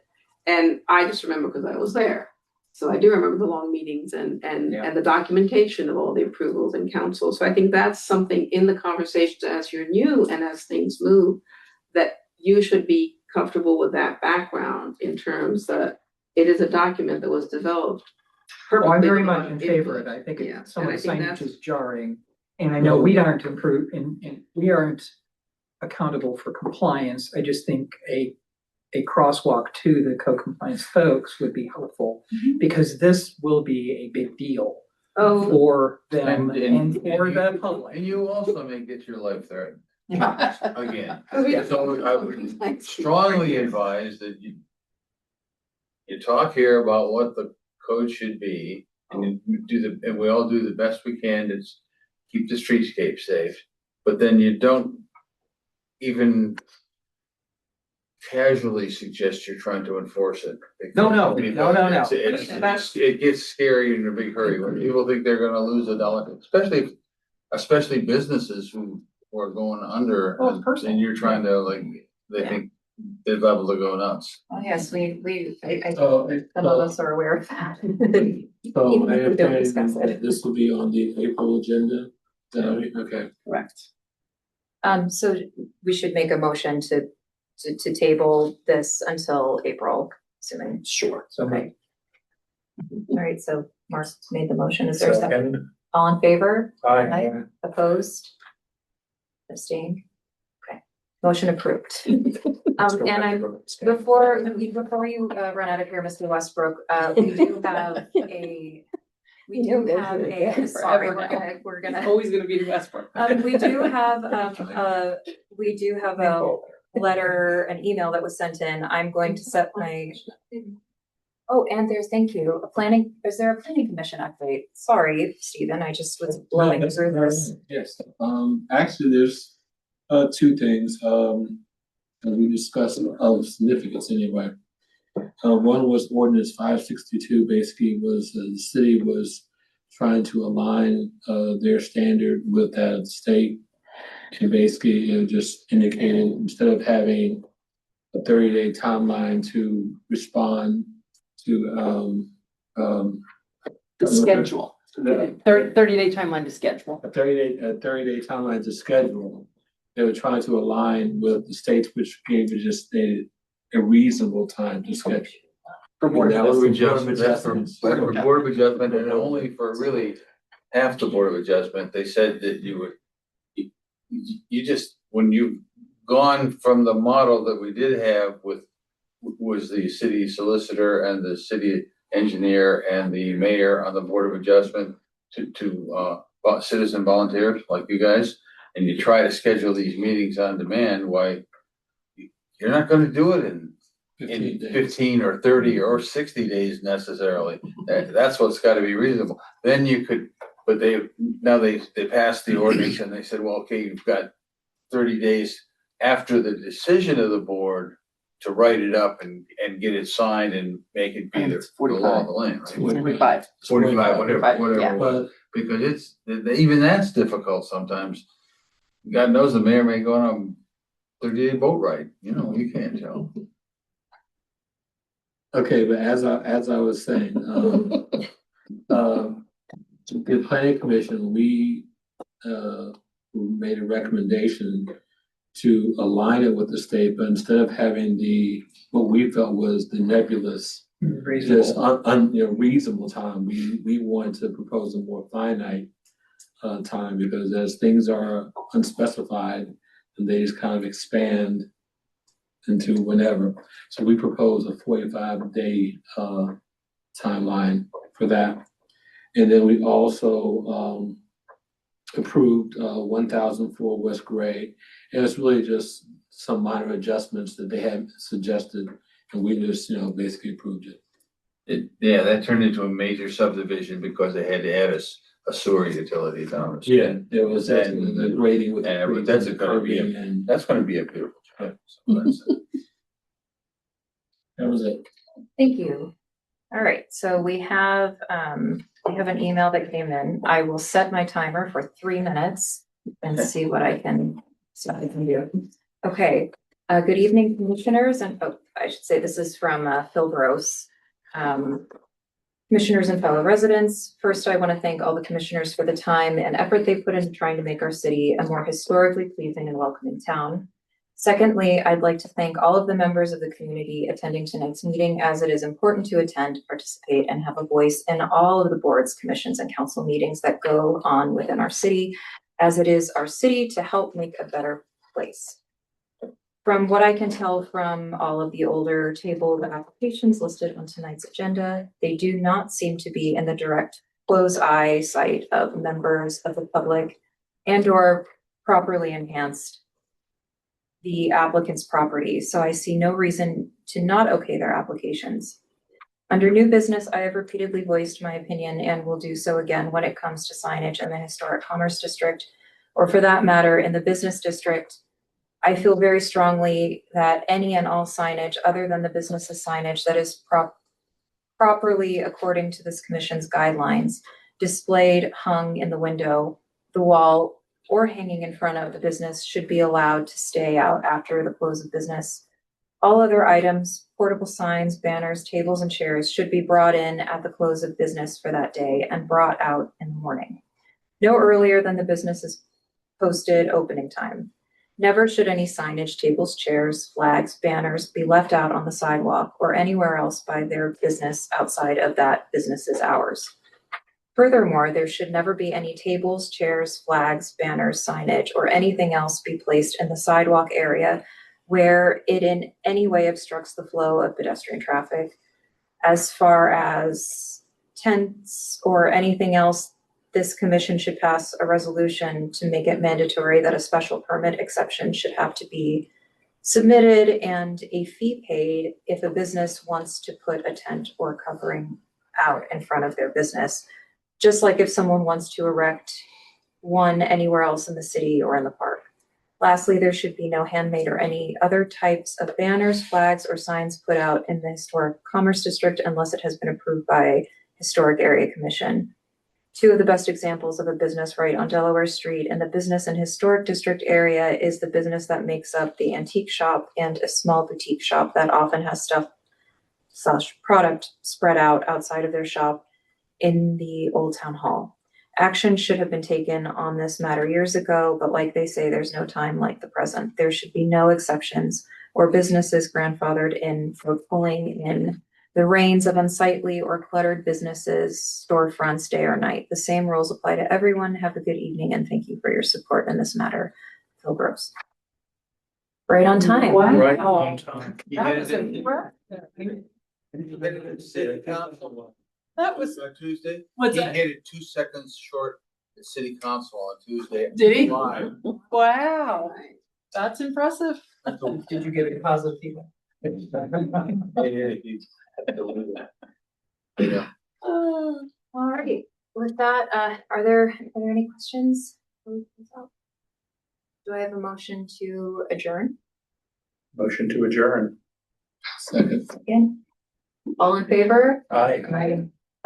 And I just remember because I was there. So I do remember the long meetings and the documentation of all the approvals and council. So I think that's something in the conversations as you're new and as things move, that you should be comfortable with that background in terms that it is a document that was developed. Well, I'm very purposely much for in favor of it. input. I think Yeah, some of and the I think signage that's- is jarring. And I know we aren't improved and we aren't accountable for compliance. I just think a crosswalk to the co-compliance folks would be helpful because this will be a big deal Oh, for them and for the And public. you also may get your life threatened Yeah. again. Yeah. So I would strongly advise that you talk here about what the code should be, and and we all do the best we can to keep the streetscape safe, but then you don't even casually suggest you're trying to enforce it. No. It gets scary in a big hurry when people think they're gonna lose $1, especially businesses who are going under. Well, it's personal. And you're trying to they think they're liable to go nuts. Oh, yes, I, So, some of us are aware of that. so Even I if we don't understand discuss that it. this will be on the April agenda. Is that right? Okay. correct. So we should make a motion to table this until April, assuming. Sure. So Okay. All right, so Mark made the motion. Is there a second? All in favor? Aye. Opposed? Abstained? Okay, motion approved. And I'm, before you run out of here, Mr. Westbrook, we do have sorry, we're gonna. Always gonna be Westbrook. We do have a letter, an email that was sent in. I'm going to set my. Oh, and thank you, is there a planning commission update? Sorry, Stephen, I just was blowing through this. Yes, actually, there's two things, that we discussed of significance anyway. One was ordinance 562, basically was, the city was trying to align, their standard with that state. And basically, it just indicated, instead of having a 30-day timeline to respond to, The schedule, the- 30-day timeline to schedule. a 30-day timeline to schedule. They were trying to align with the states which gave it just a reasonable time to schedule. For board That was Board of the Board of Adjustment, that's Adjustments. for Board of Adjustment, and only for really half the Board of Adjustment, they said that you just, when you've gone from the model that we did have was the city solicitor and the city engineer and the mayor on the Board of Adjustment to citizen volunteers like you guys, and you try to schedule these meetings on demand, why you're not gonna do it in 15 days. 15 or 30 or 60 days necessarily. That's what's gotta be reasonable. Then you could, but they passed the ordinance and they said, well, okay, you've got 30 days after the decision of the board to write it up and get it signed and make it be And the it's law of the land, right? 45. 45, Yeah. whatever. But Because even that's difficult sometimes. God knows the mayor may go on a 30-day boat ride, you can't tell. okay, but as I was saying, the planning commission, we made a recommendation to align it with the state, but instead of having what we felt was the nebulous, just reasonable time, we wanted to propose a more finite time, because as things are unspecified, and they just kind of expand into whenever. So we propose a 45-day timeline for that. And then we also approved 1004 West Gray. And it's really just some minor adjustments that they had suggested, and we just, basically approved it. Yeah, that turned into a major subdivision because they had to add a sewer utility down. There was the grading with. Yeah, but that's gonna be that's gonna be a beautiful trip. So That was it. Thank you. All right, so we have an email that came in. I will set my timer for 3 minutes and see what I can do. Okay, good evening, commissioners, and I should say this is from Phil Gross. Commissioners and fellow residents, first, I want to thank all the commissioners for the time and effort they put into trying to make our city a more historically pleasing and welcoming town. Secondly, I'd like to thank all of the members of the community attending tonight's meeting, as it is important to attend, participate, and have a voice in all of the boards, commissions, and council meetings that go on within our city, as it is our city to help make a better place. From what I can tell from all of the older tabled applications listed on tonight's agenda, they do not seem to be in the direct close eye sight of members of the public and or properly enhanced the applicant's property, so I see no reason to not okay their applications. Under new business, I have repeatedly voiced my opinion and will do so again when it comes to signage in the Historic Commerce District, or for that matter, in the Business District. I feel very strongly that any and all signage other than the business's signage that is properly according to this commission's guidelines, displayed, hung in the window, the wall, or hanging in front of the business should be allowed to stay out after the close of business. All other items, portable signs, banners, tables, and chairs should be brought in at the close of business for that day and brought out in the morning, no earlier than the business's posted opening time. Never should any signage, tables, chairs, flags, banners be left out on the sidewalk or anywhere else by their business outside of that business's hours. Furthermore, there should never be any tables, chairs, flags, banners, signage, or anything else be placed in the sidewalk area where it in any way obstructs the flow of pedestrian traffic. As far as tents or anything else, this commission should pass a resolution to make it mandatory that a special permit exception should have to be submitted and a fee paid if a business wants to put a tent or covering out in front of their business, just like if someone wants to erect one anywhere else in the city or in the park. Lastly, there should be no handmade or any other types of banners, flags, or signs put out in the Historic Commerce District unless it has been approved by Historic Area Commission. Two of the best examples of a business right on Delaware Street in the Business and Historic District area is the business that makes up the antique shop and a small boutique shop that often has stuff/product spread out outside of their shop in the Old Town Hall. Action should have been taken on this matter years ago, but like they say, there's no time like the present. There should be no exceptions or businesses grandfathered in for pulling in the reins of unsightly or cluttered businesses, storefronts, day or night. The same rules apply to everyone. Have a good evening and thank you for your support in this matter. Phil Gross. Right on time. Wow. Right Oh, on time. that was impressive. That was, Tuesday. what's He that? hit it 2 seconds short at city council on Tuesday. Did he? Live. Wow, that's impressive. Did you get a positive feedback? Yeah. All right, with that, are there any questions? Do I have a motion to adjourn? Motion to adjourn. Second. Again, all in favor? Aye.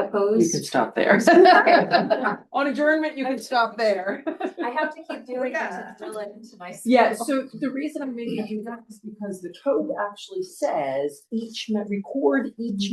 You Opposed? can stop there. On adjournment, you can stop there. I have to keep doing that to drill it into my. Yeah, schedule. so the reason I'm making you do that is because the code actually says record each